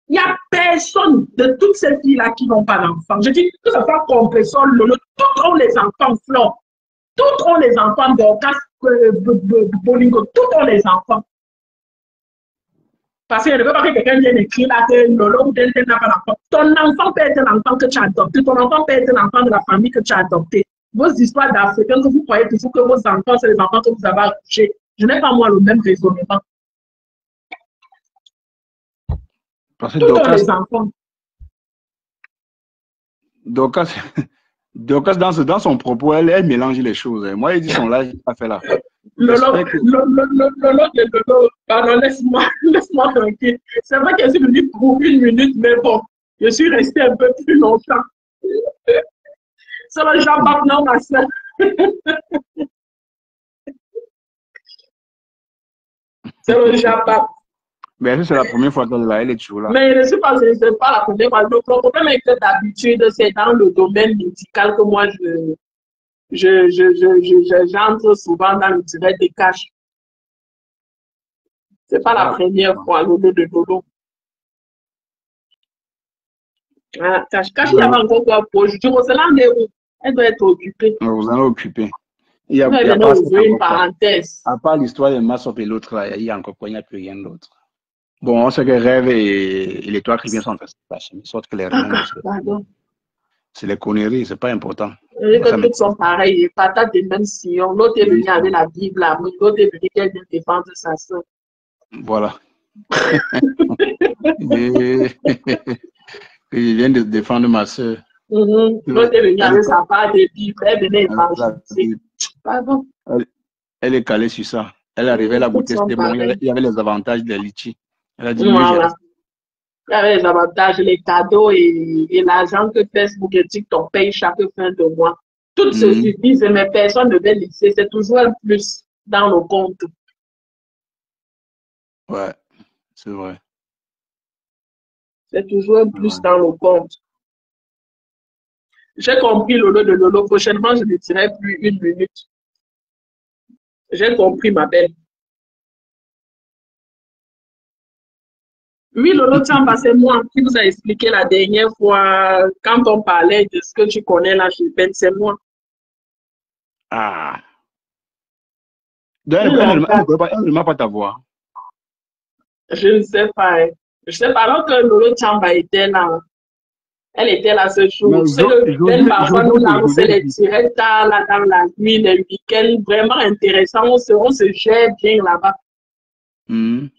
Il n'y a personne de toutes ces filles-là qui n'ont pas d'enfant. Je dis que ce soit Compressor, Lolo, toutes ont les enfants, Flore. Toutes ont les enfants, Dorcas, Bolingo, toutes ont les enfants. Parce qu'il ne veut pas que quelqu'un vienne écrire là que Lolo ou tel n'a pas d'enfant. Ton enfant peut être l'enfant que tu as adopté. Ton enfant peut être l'enfant de la famille que tu as adopté. Vos histoires d'Africains que vous croyez toujours que vos enfants, c'est les enfants que vous avez accouchés. Je n'ai pas moi le même raisonnement. Parce que tous les enfants. Dorcas, dans son propos, elle mélange les choses. Moi, il dit son live, il a fait là. Pardon, laisse-moi tranquille. C'est vrai que je suis venu pour 1 minute, mais bon, je suis resté un peu plus longtemps. C'est le Jean-Baptiste, non, ma soeur. C'est le Japon. Mais c'est la première fois qu'elle est là, elle est toujours là. Mais je ne sais pas, c'est pas la première fois. Le problème est que d'habitude, c'est dans le domaine médical que moi, j'entre souvent dans le direct des cash. C'est pas la première fois, Lolo de Lolo. Voilà, cash, il y avait encore quoi pour je dis, Roselyne, elle doit être occupée. Vous en êtes occupé. Il y a, Elle pas ouvrir une parenthèse. À part l'histoire de Massop et l'autre, là, il y a encore quoi, il n'y a plus rien d'autre. Bon, on sait que Rêve et l'étoile qui vient sont en train de se passer, de sorte que les rien, c'est les conneries, c'est pas important. Et que toutes sont pareilles, patate des mêmes sillons. L'autre est venu avec la Bible, l'autre est venu qu'elle vient défendre sa soeur. Voilà. Il vient de défendre ma soeur. L'autre est venu avec sa part de Bible, elle venait évangéliser. Pardon. Elle est calée sur ça. Elle arrivait à la bouteille, c'était bon, il y avait les avantages des litchis. Elle a dit, voilà. Il y avait les avantages, les cadeaux et l'argent que Facebook et TikTok payent chaque fin de mois. Tout se suffit, mais personne ne veut laisser. C'est toujours un plus dans nos comptes. Ouais, c'est vrai. C'est toujours un plus dans nos comptes. J'ai compris Lolo de Lolo. Prochainement, je ne dirai plus 1 minute. J'ai compris, ma belle. Oui, Lolo Tchamba, c'est moi qui vous a expliqué la dernière fois, quand on parlait de ce que tu connais là chez Ben, c'est moi. Ah. Elle ne m'a pas ta voix. Je ne sais pas. Hein. Je ne sais pas, alors que Lolo Tchamba était là. Elle était là ce jour. C'est que Ben, parfois, nous lançait les directs là, dans la nuit, les week-ends, vraiment intéressant. On se gère bien là-bas. On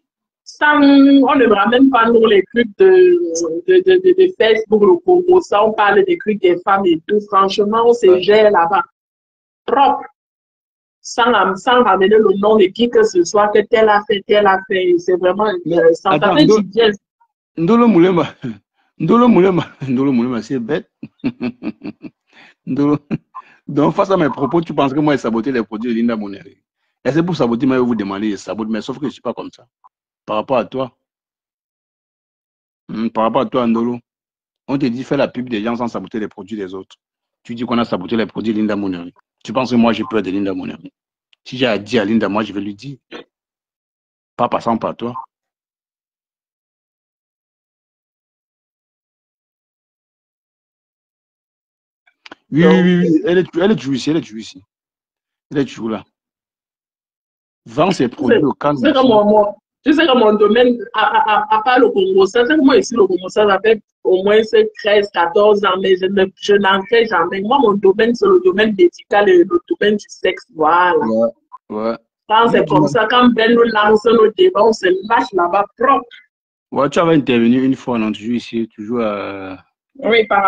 ne ramène pas nous les trucs de Facebook, le Congo, ça, on parle des trucs des femmes et tout. Franchement, on se gère là-bas. Propre. Sans ramener le nom de qui que ce soit, que tel a fait. C'est vraiment intéressant. Ça fait du bien. Ndolo Moulema, c'est bête. Donc, face à mes propos, tu penses que moi, j'ai saboté les produits de Linda Moneri. Et c'est pour saboter, moi, je vous demander, je sabote, mais sauf que je ne suis pas comme ça. Par rapport à toi. Par rapport à toi, Ndolo. On te dit, fais la pub des gens sans saboter les produits des autres. Tu dis qu'on a saboté les produits de Linda Moneri. Tu penses que moi, j'ai peur de Linda Moneri. Si j'ai à dire à Linda, moi, je vais lui dire. Pas passant par toi. Oui. Elle est toujours ici. Elle est toujours là. Vend ses produits au calme. Tu sais que mon domaine, à part le Congo, c'est que moi ici, le Congo, ça fait au moins 13, 14 ans, mais je n'en fais jamais. Moi, mon domaine, c'est le domaine médical et le domaine du sexe. Voilà. Ouais. Quand c'est comme ça, quand Ben nous lance nos débats, on se lâche là-bas propre. Ouais, tu avais intervenu une fois, non, toujours ici, toujours à... Oui, par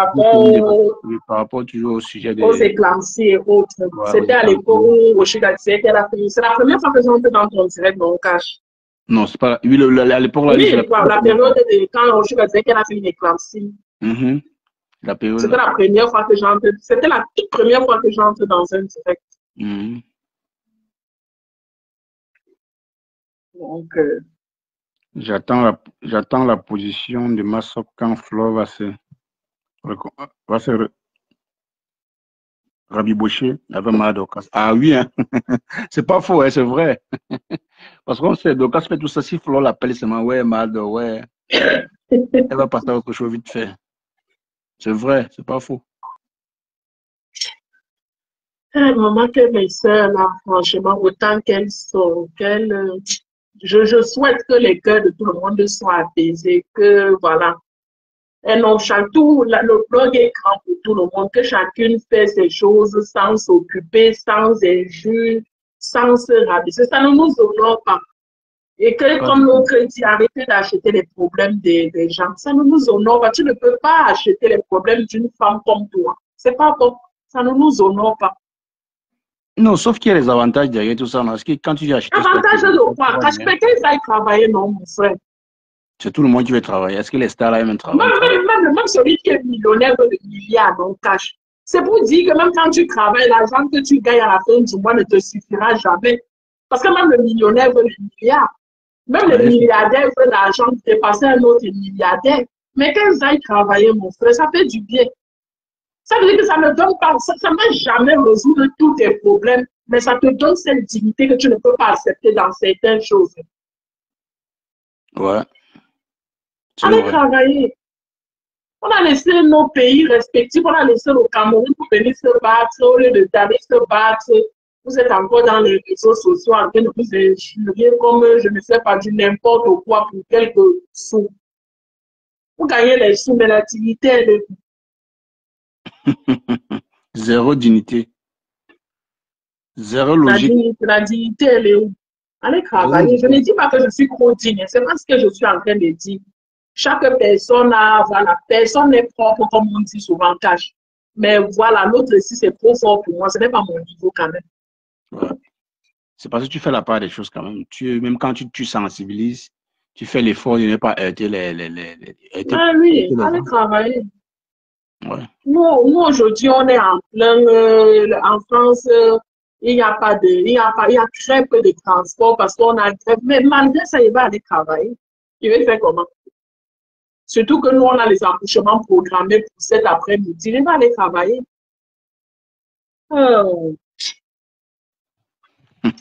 rapport toujours au sujet des... aux éclampsies et autres. Ouais, c'était à l'époque où Oshiga disait qu'elle a fait. C'est la première fois que j'entre dans ton direct, mon cash. Non, c'est pas... Oui, à l'époque... Oui, la période de quand Oshiga disait qu'elle a fait une éclampsie. La période... C'était la première fois que j'entre... C'était la toute première fois que j'entre dans un direct. Donc... J'attends la position de Massop quand Flo va se rabibocher avec ma Docas. Ah oui, hein? C'est pas faux, hein, c'est vrai. Parce qu'on sait, Docas fait tout ça, si Flo l'appelle seulement, ouais, Mado, ouais. Elle va passer à autre chose vite fait. C'est vrai, c'est pas faux. Maman, que mes soeurs, là, franchement, autant qu'elles sont, je souhaite que les cœurs de tout le monde soient apaisés, que voilà. Et non, le blog est grand pour tout le monde, que chacune fait ses choses sans s'occuper, sans injure, sans se rabaisser. Ça ne nous honore pas. Et que, comme l'autre dit, arrêtez d'acheter les problèmes des gens. Ça ne nous honore pas. Tu ne peux pas acheter les problèmes d'une femme comme toi. C'est pas bon. Ça ne nous honore pas. Non, sauf qu'il y a les avantages derrière tout ça. Parce que quand tu achètes... Avantages de quoi? Quand quelqu'un va travailler, non, mon frère. C'est tout le monde qui veut travailler. Est-ce que les stars là aiment travailler? Même celui qui est millionnaire veut le milliard, non cash. C'est pour dire que même quand tu travailles, l'argent que tu gagnes à la fin du mois ne te suffira jamais. Parce que même le millionnaire veut le milliard. Même les milliardaires veulent l'argent pour dépasser un autre milliardaire. Mais qu'ils aillent travailler, mon frère, ça fait du bien. Ça veut dire que ça ne donne pas, ça ne va jamais résoudre tous tes problèmes, mais ça te donne cette dignité que tu ne peux pas accepter dans certaines choses. Ouais. Allez travailler. On a laissé nos pays respectifs, on a laissé le Cameroun pour venir se battre, au lieu d'aller se battre. Vous êtes encore dans les réseaux sociaux en train de vous injurier comme, je ne sais pas, du n'importe quoi pour quelques sous. Vous gagnez les sous, mais la dignité, elle est... Zéro dignité. Zéro logique. La dignité, elle est où? Allez travailler. Je ne dis pas que je suis trop digne, c'est pas ce que je suis en train de dire. Chaque personne a, voilà, personne n'est propre, comme on dit souvent, cash. Mais voilà, l'autre ici, c'est trop fort pour moi, ce n'est pas mon niveau quand même. Ouais. C'est parce que tu fais la part des choses quand même. Même quand tu sensibilises, tu fais l'effort de ne pas heurter Ah oui, allez travailler. Ouais. Nous aujourd'hui, on est en plein, en France, il y a très peu de transport parce qu'on a grève. Mais malgré ça, il va aller travailler. Il va faire comment? Surtout que nous, on a les accouchements programmés pour cet après-midi. Il va aller travailler.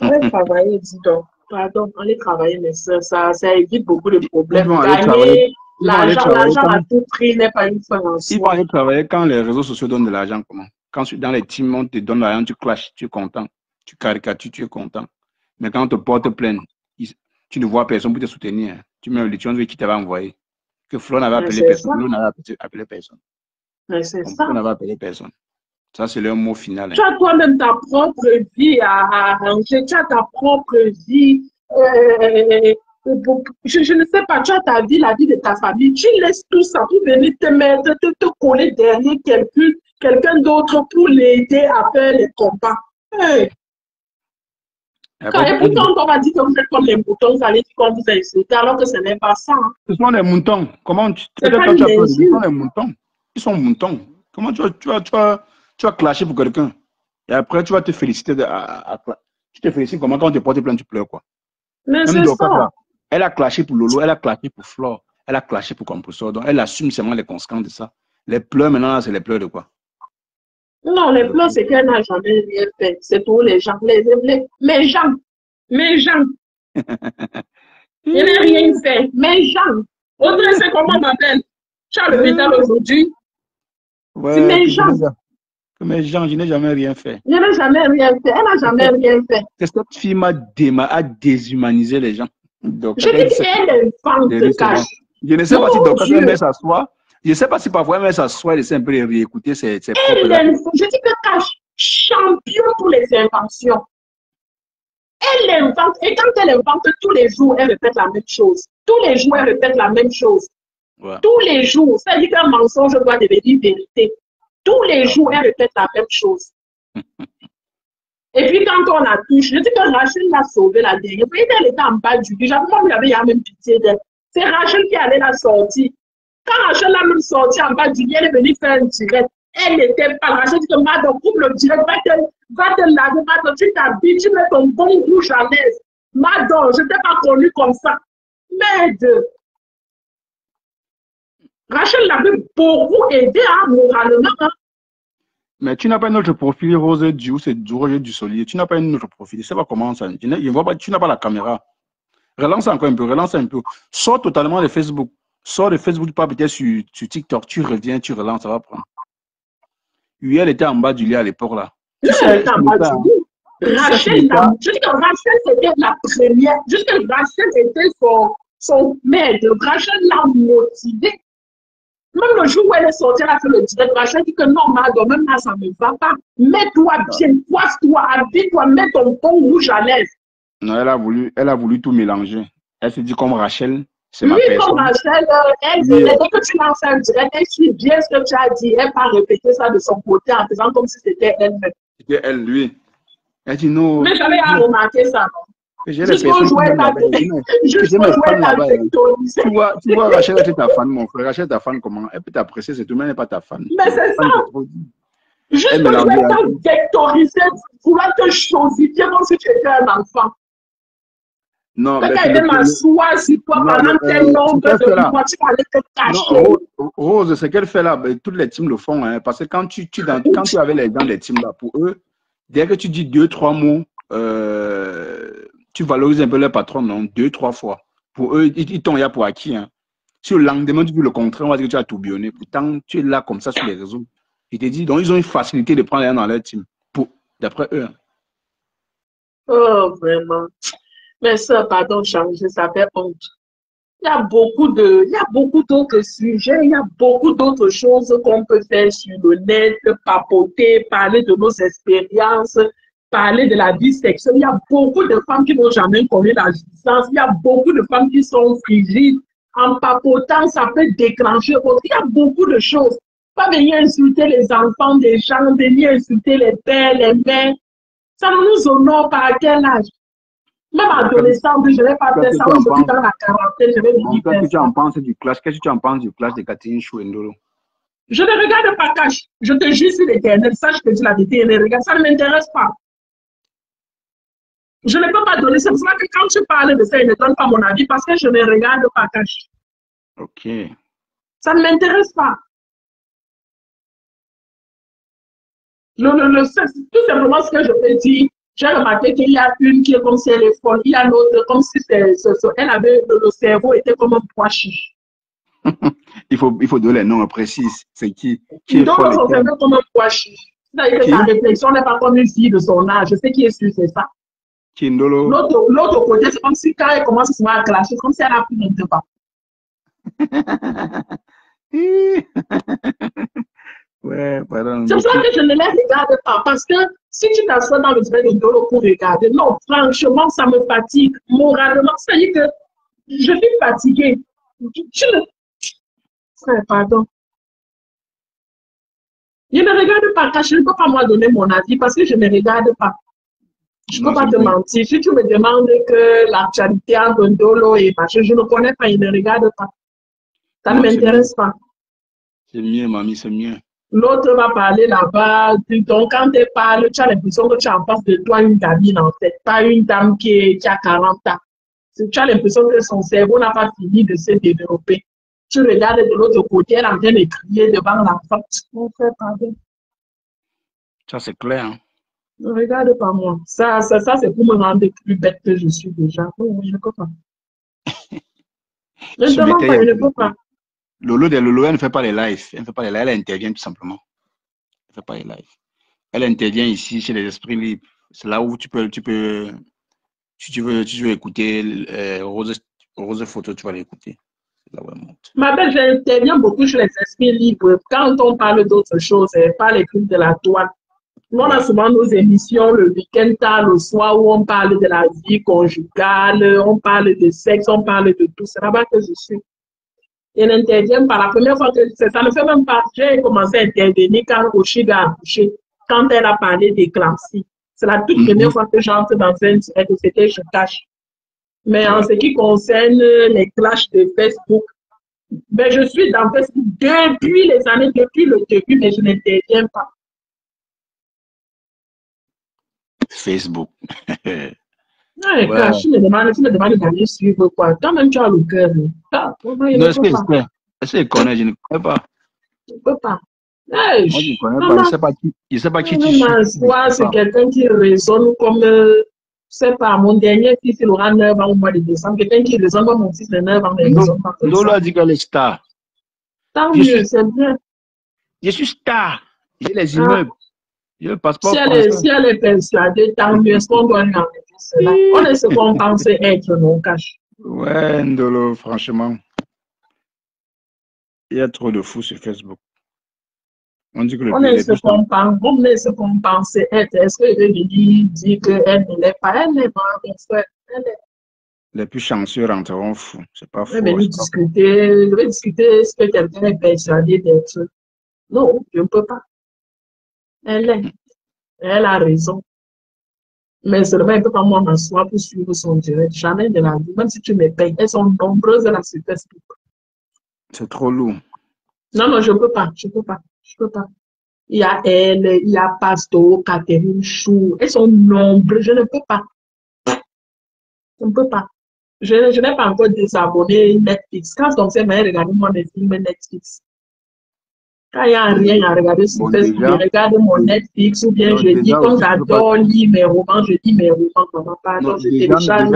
Allez travailler, dis donc. Pardon, allez travailler, mais ça évite beaucoup de problèmes. Gagner l'argent à tout prix n'est pas une fin en soi. Ils vont aller travailler quand les réseaux sociaux donnent de l'argent, comment? Quand dans les teams, on te donne l'argent, tu clashes, tu es content. Tu caricatures, tu es content. Mais quand on te porte plainte, tu ne vois personne pour te soutenir. Tu mets le tueur qui t'avait envoyé. Que Flo n'avait appelé personne. Flo n'avait appelé personne. Mais c'est ça. Flo n'avait appelé personne. Ça, c'est le mot final. Tu as toi-même ta propre vie à arranger. Tu as ta propre vie. Je ne sais pas, tu as ta vie, la vie de ta famille. Tu laisses tout ça pour venir te mettre, te coller derrière quelqu'un d'autre pour l'aider à faire les combats. Hey. Et pourtant, on va dire que vous êtes comme les moutons, vous allez dire qu'on vous a insulté, alors que ce n'est pas ça. Hein. Ce sont les moutons. Comment tu ce sont les moutons. Ils sont moutons. Comment tu vas clasher pour quelqu'un? Et après, tu vas te féliciter. Tu te félicites comment quand on te porte plainte, tu pleures quoi? Mais c'est ça. Elle a clashé pour Lolo, elle a clashé pour Flore, elle a clashé pour Compressor. Donc, elle assume seulement les conséquences de ça. Les pleurs, maintenant, c'est les pleurs de quoi? Non, les pleurs, c'est qu'elle n'a jamais rien fait. C'est pour les gens. Mes gens. Il n'a rien fait. Mes gens. Audrey, c'est comment on m'appelle? Tu as le métal aujourd'hui? Ouais, c'est mes gens. Mes gens, je n'ai jamais rien fait. Je n'ai jamais rien fait. Elle n'a jamais rien fait. Cette fille m'a déshumanisé les gens. Donc, je dis qu'elle est vente cash. Je ne sais pas si donc, elle met s'asseoir. Je ne sais pas si parfois elle met s'asseoir et essaie un peu de réécouter ses propres. Je dis que cash, champion pour les inventions. Elle invente, et quand elle invente, tous les jours, elle répète la même chose. Tous les jours, elle répète la même chose. Ouais. Tous les jours, ça dit qu'un mensonge doit devenir vérité. Tous les jours, elle répète la même chose. Et puis, quand on la touche, je dis que Rachel l'a sauvée la dernière. Vous voyez, elle était en bas du lit. Moi, il y a même pitié d'elle. C'est Rachel qui allait la sortir. Quand Rachel l'a même sortie en bas du lit, elle est venue faire un direct. Elle n'était pas. Rachel dit que madame, coupe le direct, va te laver, madame, tu t'habilles, tu mets ton bon rouge à l'aise. Madame, je ne t'ai pas connue comme ça. Merde. Rachel l'avait beaucoup aidé, hein, moralement. Hein. Mais tu n'as pas un autre profil, Rose Diou, c'est Roger Dussolier. Tu n'as pas un autre profil. Je ne sais pas comment ça. Je vois pas, tu n'as pas la caméra. Relance encore un peu, relance un peu. Sors totalement de Facebook. Sors de Facebook, pas peut-être sur TikTok. Tu reviens, tu relances, ça va prendre. Oui, elle était en bas du lit à l'époque là. Tu sais, elle était en bas du lit. Rachel, je dis que Rachel c'était la première. Juste que Rachel était son maître. Rachel l'a motivé. Même le jour où elle est sortie, elle a fait le direct. Rachel dit que non, madame, même là, ça ne va pas. Mets-toi bien, poisse-toi, habille-toi, mets ton ton rouge à l'aise. Non, elle a voulu tout mélanger. Elle se dit comme Rachel, c'est ma personne. Oui, comme Rachel, elle venait, dès que tu lances un direct, elle suit bien ce que tu as dit. Elle va répéter ça de son côté en faisant comme si c'était elle-même. C'était elle, lui. Elle dit non. Mais j'avais à remarquer ça, non? Juste pour jouer ta tu vois, Rachel était ta fan, mon frère. Rachel ta fan comment? Elle peut t'apprécier, c'est tout, mais elle n'est pas ta fan. Mais c'est ça. Juste que je vais te vectoriser, vouloir te chosifier comme si tu étais un enfant. Non, mais Quelqu'un vient m'asseoir sur toi pendant tel nombre de mois, tu vas aller te cacher. Non, Rose, ce qu'elle fait là, toutes les teams le font. Hein, parce que quand tu avais les gens des teams là, pour eux, dès que tu dis 2-3 mots, tu valorises un peu leur patron, non? 2-3 fois. Pour eux, ils t'ont eu pour acquis. Hein. Si le lendemain, tu dis le contraire, on va dire que tu as tourbillonné. Pourtant, tu es là comme ça sur les réseaux. Je te dis, donc ils ont une facilité de prendre les gens dans leur team, d'après eux. Hein. Oh, vraiment. Mais ça, pardon, changer, ça fait honte. Il y a beaucoup d'autres sujets, il y a beaucoup d'autres choses qu'on peut faire sur le net, papoter, parler de nos expériences, parler de la vie sexuelle. Il y a beaucoup de femmes qui n'ont jamais connu la jouissance. Il y a beaucoup de femmes qui sont frigides. En papotant, ça peut déclencher autre. Il y a beaucoup de choses. Pas venir insulter les enfants des gens, venir insulter les pères, les mères. Ça ne nous honore pas à quel âge. Même adolescente, je ne vais pas faire ça. Aujourd'hui, dans la quarantaine, je vais me dire. Qu'est-ce que tu en penses du clash? Qu'est-ce que tu en penses du clash de Catherine Chou et Ndolo? Je ne regarde pas Cash. Je te jure sur l'éternel. Ça, je te dis la vérité. Ça ne m'intéresse pas. Je ne peux pas donner. C'est pour ça que quand tu parles de ça, il ne donne pas mon avis parce que je ne regarde pas Cash. Ok. Ça ne m'intéresse pas. Tout simplement ce que je peux dire. J'ai remarqué qu'il y a une qui est comme si elle est folle. Il y a l'autre comme si elle avait le cerveau était comme un pois chiche. il faut donner les noms précis. C'est qui est folle? Son cerveau comme un pois chiche. C'est-à-dire que sa réflexion n'est pas comme une fille de son âge. Je sais qui est sûr, c'est ça. L'autre côté, c'est comme si quand elle commence souvent à clasher, comme si elle a plus de pas. Ouais, pardon. C'est pour ça que je ne les regarde pas. Parce que si tu t'assois dans le divan de Ndolo pour regarder, non, franchement, ça me fatigue moralement. C'est-à-dire que je suis fatiguée. Pardon. Je ne regarde pas, car je ne peux pas moi donner mon avis parce que je ne regarde pas. Je ne peux pas te mentir. Si tu me demandes que l'actualité entre Ndolo et machin, je ne connais pas, je ne regarde pas. Ça ne m'intéresse pas. C'est mieux, mamie, c'est mieux. L'autre va parler là-bas. Donc, quand elle parle, tu as l'impression que tu as en face de toi une gamine en fait, pas une dame qui a 40 ans. Tu as l'impression que son cerveau n'a pas fini de se développer. Tu regardes de l'autre côté, elle est en train de crier devant l'enfant. Ça, c'est clair. Hein? Ne regarde pas moi. Ça c'est pour me rendre plus bête que je suis déjà. Oh, je ne peux pas. Je ne peux pas. Lolo, elle ne fait pas les lives. Elle ne fait pas les lives, elle intervient tout simplement. Elle ne fait pas les lives. Elle intervient ici chez les esprits libres. C'est là où si tu veux écouter Rose Photo, tu vas l'écouter. Ma belle, j'interviens beaucoup chez les esprits libres. Quand on parle d'autres choses, pas les crimes de la toile. Nous, on a souvent nos émissions le week-end tard, le soir, où on parle de la vie conjugale, on parle de sexe, on parle de tout. C'est là-bas que je suis. Elle intervient par la première fois que ça ne fait même pas. J'ai commencé à intervenir quand Oshiga a accouché, quand elle a parlé des classes. C'est la toute première fois que j'entre dans un direct, c'était je cache. Mais en ce qui concerne les clashs de Facebook, ben, je suis dans Facebook depuis les années, depuis le début, mais je n'interviens pas. Facebook. Ouais. Quand tu me demandes d'aller suivre quoi. Toi-même, tu as le cœur. Non, est-ce qu'il connaît? Je ne connais pas. Je ne peux pas. Moi, je ne connais pas. Je ne sais pas qui tu suis. C'est quelqu'un qui raisonne comme, je ne sais pas, mon dernier fils, il aura 9 ans au mois de décembre. Quelqu'un qui raisonne comme mon fils de 9 ans. Ndolo a dit qu'elle est star. Tant mieux, c'est bien. Je suis star. J'ai les immeubles. J'ai le passeport. Si elle est persuadée, tant mieux. Est-ce qu'on doit lui enlever cela? On est ce qu'on pense être, non, cache. Ouais, Ndolo, franchement. Il y a trop de fous sur Facebook. On dit que on est ce qu'on pense être. Est-ce que je vais dire qu'elle ne l'est pas? Elle n'est pas, bien sûr. Les plus chanceux rentreront fous. C'est pas fou. Je vais discuter ce que quelqu'un est persuadé d'être. Non, je ne peux pas. Elle a raison. Mais seulement, elle ne peut pas moi m'asseoir pour suivre son direct. Jamais de la vie. Même si tu me payes, elles sont nombreuses là sur Facebook. C'est trop lourd. Non, je ne peux pas. Je ne peux pas. Il y a elle, il y a Pasto, Catherine Chou. Elles sont nombreuses. Je ne peux pas. Je ne peux pas. Je n'ai pas encore désabonné Netflix. Quand on sait, mais regardez-moi des films Netflix. Quand il n'y a rien à regarder sur Facebook, je regarde mon Netflix ou bien je dis, comme j'adore lire mes romans, je lis mes romans, maman, pardon, je télécharge.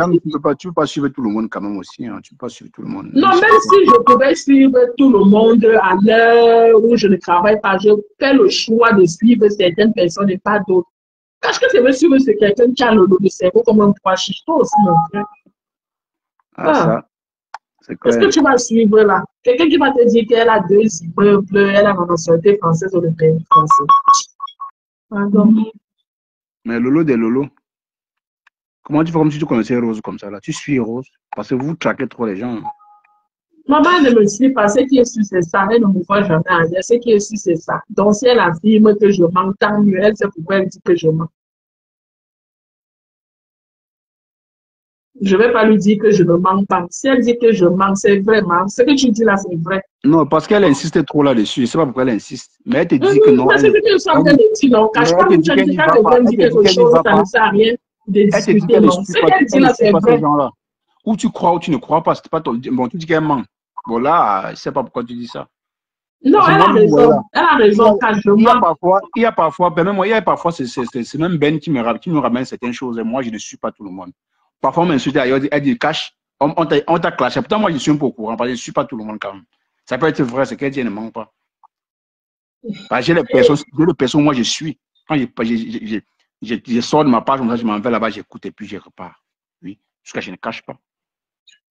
Tu peux pas suivre tout le monde quand même aussi, hein. Tu peux pas suivre tout le monde. Non, même si je pouvais suivre tout le monde à l'heure où je ne travaille pas, je fais le choix de suivre certaines personnes et pas d'autres. Parce que je veux suivre quelqu'un qui a le cerveau comme un pois chiche, toi aussi, mon frère. Ah, ça, c'est clair. Est-ce que tu vas suivre là? Quelqu'un qui va te dire qu'elle a 2 immeubles, elle a la nationalité française ou le pays français. Pardon. Mais Lolo des Lolo, comment tu fais comme si tu connaissais Rose comme ça là? Tu suis Rose parce que vous traquez trop les gens. Maman ne me suit pas. Ce qui est sûr, c'est ça. Elle ne me voit jamais ailleurs. Ce qui est sûr, c'est ça. Donc, si elle affirme que je mens, tant mieux. Elle sait pourquoi elle dit que je mens. Je ne vais pas lui dire que je ne mens pas. Si elle dit que je mens, c'est vraiment. Ce que tu dis là, c'est vrai. Non, parce qu'elle insiste trop là-dessus. Je ne sais pas pourquoi elle insiste. Mais elle te dit que non. Mais c'est ce que je suis en train de dire. Non, cache pas. Quand quelqu'un dit quelque chose, ça ne sert à rien de discuter. Non, ce qu'elle dit là, c'est vrai. Ou tu crois ou tu ne crois pas. Pas ton... Bon, tu dis qu'elle ment. Bon, là, je ne sais pas pourquoi tu dis ça. Non, elle a raison. Voilà. Elle a raison. Il y a parfois, même moi, il y a parfois, c'est même Ben qui me ramène certaines choses. Et moi, je ne suis pas tout le monde. Parfois, on m'insulte, elle dit cache, on t'a clashé. Pourtant, moi, je suis un peu au courant, parce que je ne suis pas tout le monde quand même. Ça peut être vrai, c'est qu'elle dit, elle ne ment pas. J'ai les personnes, moi, je suis. Quand je sors de ma page, je m'en vais là-bas, j'écoute et puis je repars. Oui, jusqu'à je ne cache pas.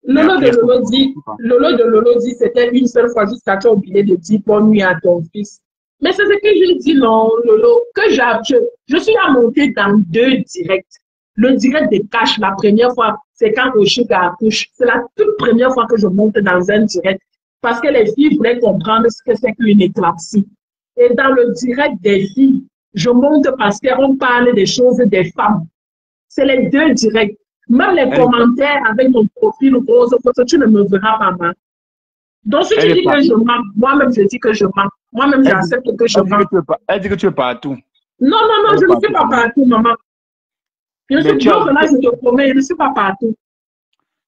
Lolo de Lolo dit, c'était une seule fois jusqu'à tu as oublié de dire bonne nuit à ton fils. Mais c'est ce que je dis, non, Lolo, que je suis à monter dans 2 directs. Le direct de Cash, la première fois, c'est quand Oshuga accouche. C'est la toute première fois que je monte dans un direct. Parce que les filles voulaient comprendre ce que c'est qu'une éclampsie. Et dans le direct des filles, je monte parce qu'on parle des choses des femmes. C'est les 2 directs. Même les commentaires avec mon profil rose, tu ne me verras pas mal. Donc, si tu dis que je mens, moi-même, je dis que je mens. Moi-même, j'accepte que je mens. Elle dit que tu es partout. Non, je ne suis pas partout, maman. Je suis toujours là, je te promets, je ne suis pas partout.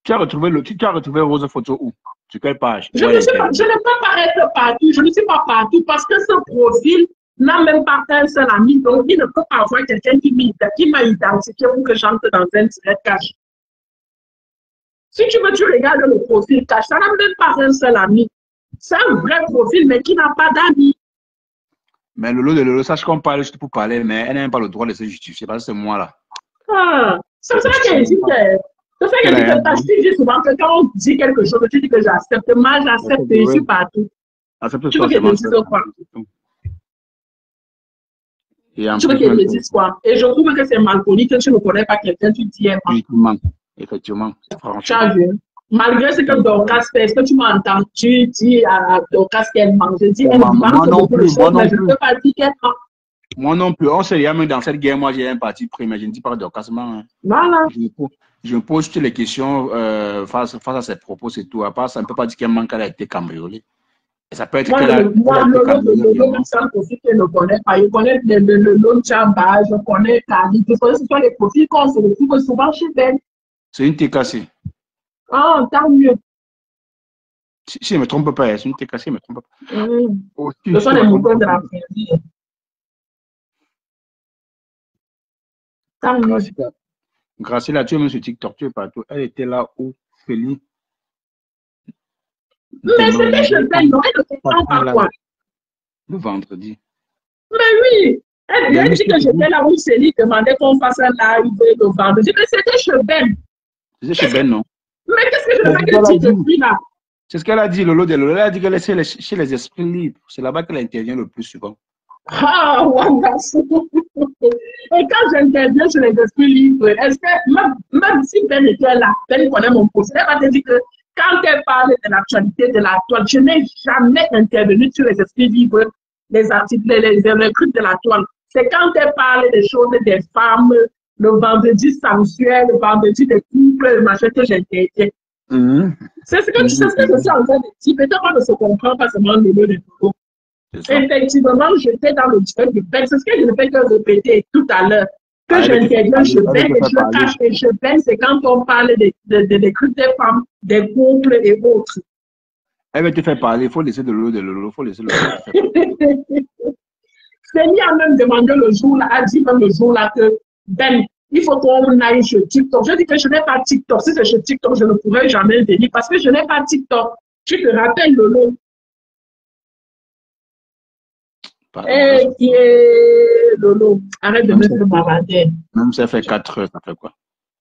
Tu as retrouvé Rose photo où? Sur quelle page? Je ne peux pas être partout. Je ne suis pas partout parce que ce profil n'a même pas un seul ami. Donc, il ne peut pas avoir quelqu'un qui m'a identifié pour que j'entre dans un direct Cash. Si tu veux, tu regardes le profil Cash. Ça n'a même pas un seul ami. C'est un vrai profil, mais qui n'a pas d'amis. Mais Lolo, sache qu'on parle juste pour parler, mais elle n'a même pas le droit de se justifier parce que c'est moi là. Ah, c'est ça qu'elle dit. C'est ça qu'elle dit. Parce que je dis souvent que quand on dit quelque chose, tu dis que j'accepte. Moi, j'accepte et je suis partout. Tu veux qu'elle me dise quoi? Tu veux qu'elle me dise quoi? Et je trouve que c'est malpoli que tu ne connais pas quelqu'un, tu dis effectivement. Tu as vu? Malgré ce que Dorcas fait, est-ce que tu m'as entendu dire à Dorcas qu'elle mange? Je dis, elle mange beaucoup de choses, mais je ne peux pas dire qu'elle mange. Moi non plus. On sait jamais dans cette guerre, moi j'ai un parti pris, mais je ne dis pas Dorcas. Voilà. Je me pose toutes les questions face à ses propos, c'est tout. À part ça, on ne peut pas dire qu'elle manque qu'elle a été cambriolée. Et ça peut être qu'elle a été cambriolée. C'est un profil qu'elle ne connaît pas. Je connais le Chamba, je connais Kali. Ce sont les profils qu'on se retrouve souvent chez Ben. C'est une TKC. Ah, tant mieux. Si je ne me trompe pas, c'est une TKC, je ne me trompe pas. Ce sont les moutons de la famille. Tant mieux. Graciela, tu es même sur TikTok, tu es partout. Elle était là où Félix. Mais c'était chez Ben, non, elle ne comprend pas quoi. Le vendredi. Mais oui, elle dit que j'étais là où Céline demandait qu'on fasse un live le vendredi. Mais c'était chez Ben. C'était chez Ben, non? Mais qu'est-ce que je fais que tu depuis là? C'est ce qu'elle a dit, Lolo de Lolo. Elle a dit qu'elle est chez les esprits libres. C'est là-bas qu'elle intervient le plus souvent. Ah, Wanda. Et quand j'interviens chez les esprits libres, est-ce que même si Ben était là, Ben connaît mon poste, elle m'a dit que quand elle parle de l'actualité de la toile, je n'ai jamais intervenu sur les esprits libres, les articles, les trucs de la toile. C'est quand elle parle des choses des femmes, le vendredi sensuel, le vendredi des couples, le machin que j'interviens. C'est ce que je suis en train de dire. Peut-être qu'on ne se comprend pas seulement le mot de nouveau. Effectivement, j'étais dans le direct de Ben. C'est ce que je ne fais que répéter tout à l'heure. Que j'interviens, je Elle baigne veut te et faire je parler. cache et je baigne, c'est quand on parle des trucs des femmes, des couples et autres. Elle veut te faire parler. Il faut laisser de l'eau, Il faut laisser le Lolo te faire parler. Seigneur a même demandé le jour-là, a dit même le jour-là que, Ben, il faut qu'on aille sur TikTok. Je dis que je n'ai pas TikTok. Si c'est sur TikTok, je ne pourrais jamais venir parce que je n'ai pas TikTok. Tu te rappelles, Lolo? Eh, qui est Lolo? Arrête de me faire bavarder. Même si ça fait 4 heures, ça fait quoi?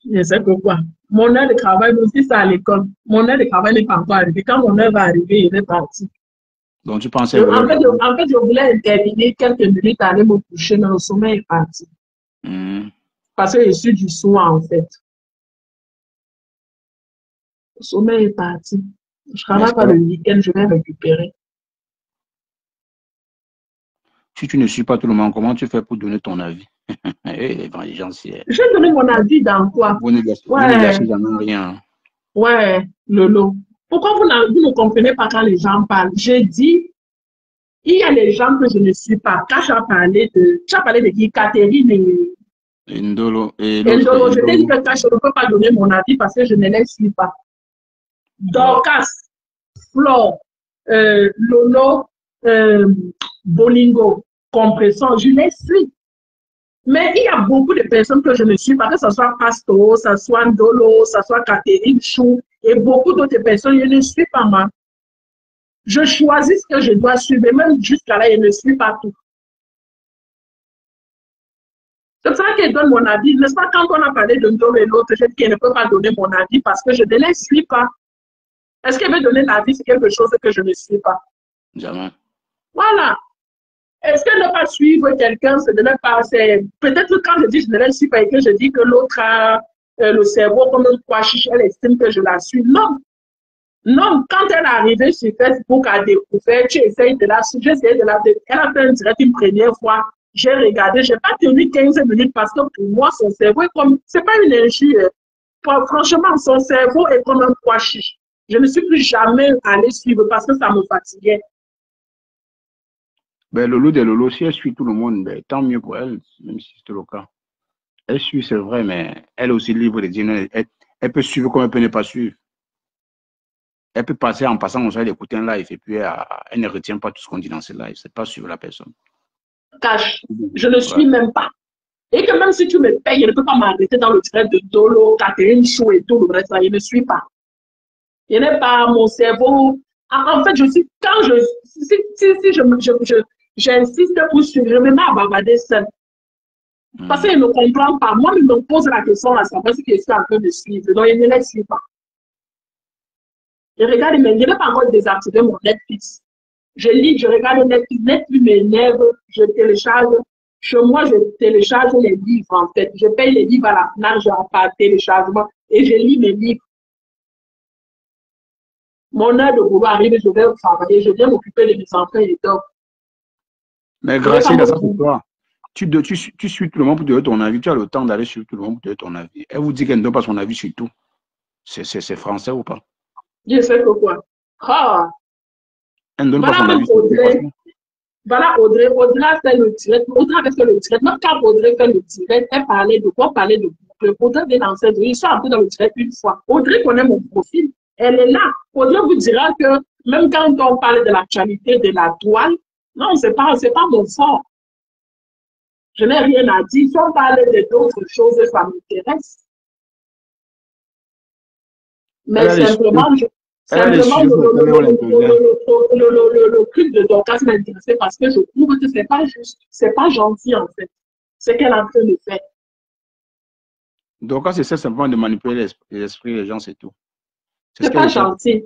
Je sais que quoi. Mon heure de travail, aussi, c'est à l'école. Mon heure de travail n'est pas encore arrivée. Quand mon heure va arriver, il est parti. Donc, tu pensais... En fait, je voulais intervenir quelques minutes, aller me coucher, mais le sommeil est parti. Parce que je suis du soir, en fait. Le sommeil est parti. Je travaille pas le week-end, je vais récupérer. Si tu ne suis pas tout le monde, comment tu fais pour donner ton avis? Les gens, je vais donner mon avis dans quoi? Vous ne lâchez jamais rien. Ouais, Lolo. Pourquoi vous ne comprenez pas quand les gens parlent? J'ai dit, il y a des gens que je ne suis pas. Quand tu as parlé de qui? Catherine et Ndolo. Ndolo, je t'ai dit que je ne peux pas donner mon avis parce que je ne les suis pas. Dorcas, Flore, Lolo, Bolingo, Compression, je les suis. Mais il y a beaucoup de personnes que je ne suis pas, que ce soit Pasto, que ce soit Ndolo, que ce soit Catherine Chou, et beaucoup d'autres personnes, je ne suis pas moi. Je choisis ce que je dois suivre, et même jusqu'à là, je ne suis pas tout. C'est ça que je donne mon avis. N'est-ce pas, quand on a parlé de Ndolo et l'autre, je dis qu'elle ne peut pas donner mon avis parce que je ne les suis pas. Est-ce qu'elle veut donner l'avis sur quelque chose que je ne suis pas? Jamais. Voilà. Est-ce que ne pas suivre quelqu'un, c'est de ne pas... Peut-être quand je dis je ne la suis pas et que je dis que l'autre a le cerveau comme un pois chiche, elle estime que je la suis. Non. Non, quand elle est arrivée sur Facebook à découvert, tu essayes de la suivre, j'essaie de la... Elle a fait un direct une première fois. J'ai regardé, je n'ai pas tenu 15 minutes parce que pour moi, son cerveau est comme... C'est pas une énergie. Franchement, son cerveau est comme un pois chiche. Je ne suis plus jamais allée suivre parce que ça me fatiguait. Ben, Lolo de Lolo, si elle suit tout le monde, ben, tant mieux pour elle, même si c'est le cas. Elle suit, c'est vrai, mais elle aussi libre de dire, elle peut suivre comme elle peut ne pas suivre. Elle peut passer en passant au soir d'écouter un live et puis elle ne retient pas tout ce qu'on dit dans ce live. C'est pas suivre la personne. Cache, je ne suis même pas. Et que même si tu me payes, je ne peux pas m'arrêter dans le direct de Dolo, Catherine Chou et tout le reste, je ne suis pas. Je n'ai pas mon cerveau. En fait, je suis, quand je, si j'insiste pour suivre, je me mets à bavarder seul. Parce qu'il ne comprend pas. Moi, il me pose la question à savoir si je suis en train de suivre. Donc, il ne les suit pas. Je regarde, mais je n'ai pas encore désactivé mon Netflix. Je lis, je regarde Netflix. Netflix m'énerve, je télécharge. Chez moi, je télécharge les livres, en fait. Je paye les livres à la FNAC, j'en parle téléchargement et je lis mes livres. Mon heure de boulot arrive, je vais travailler, je viens m'occuper de mes enfants et donc. Mais grâce à ça, c'est toi. Tu suis tout le monde pour donner ton avis. Tu as le temps d'aller sur tout le monde pour donner ton avis. Elle vous dit qu'elle ne donne pas son avis sur tout. C'est français ou pas? Je sais que quoi. Ah. Elle ne donne pas son avis sur tout. Voilà, Audrey fait le direct. Audrey avait fait le direct. Même quand Audrey fait le direct, elle parlait de quoi? Parlait de boucle. Audrey vient dans cette. Ils sont entrés dans le direct une fois. Audrey connaît mon profil. Elle est là. Audrey vous dira que même quand on parle de l'actualité de la toile, non, c'est pas mon fort. Je n'ai rien à dire. Si on parle d'autres choses, ça m'intéresse. Mais simplement, le truc de Dorcas m'intéressait parce que je trouve que c'est pas juste, c'est pas gentil en fait. C'est qu'elle est en train de faire. Dorcas essaie simplement de manipuler l'esprit des gens, c'est tout. C'est pas gentil.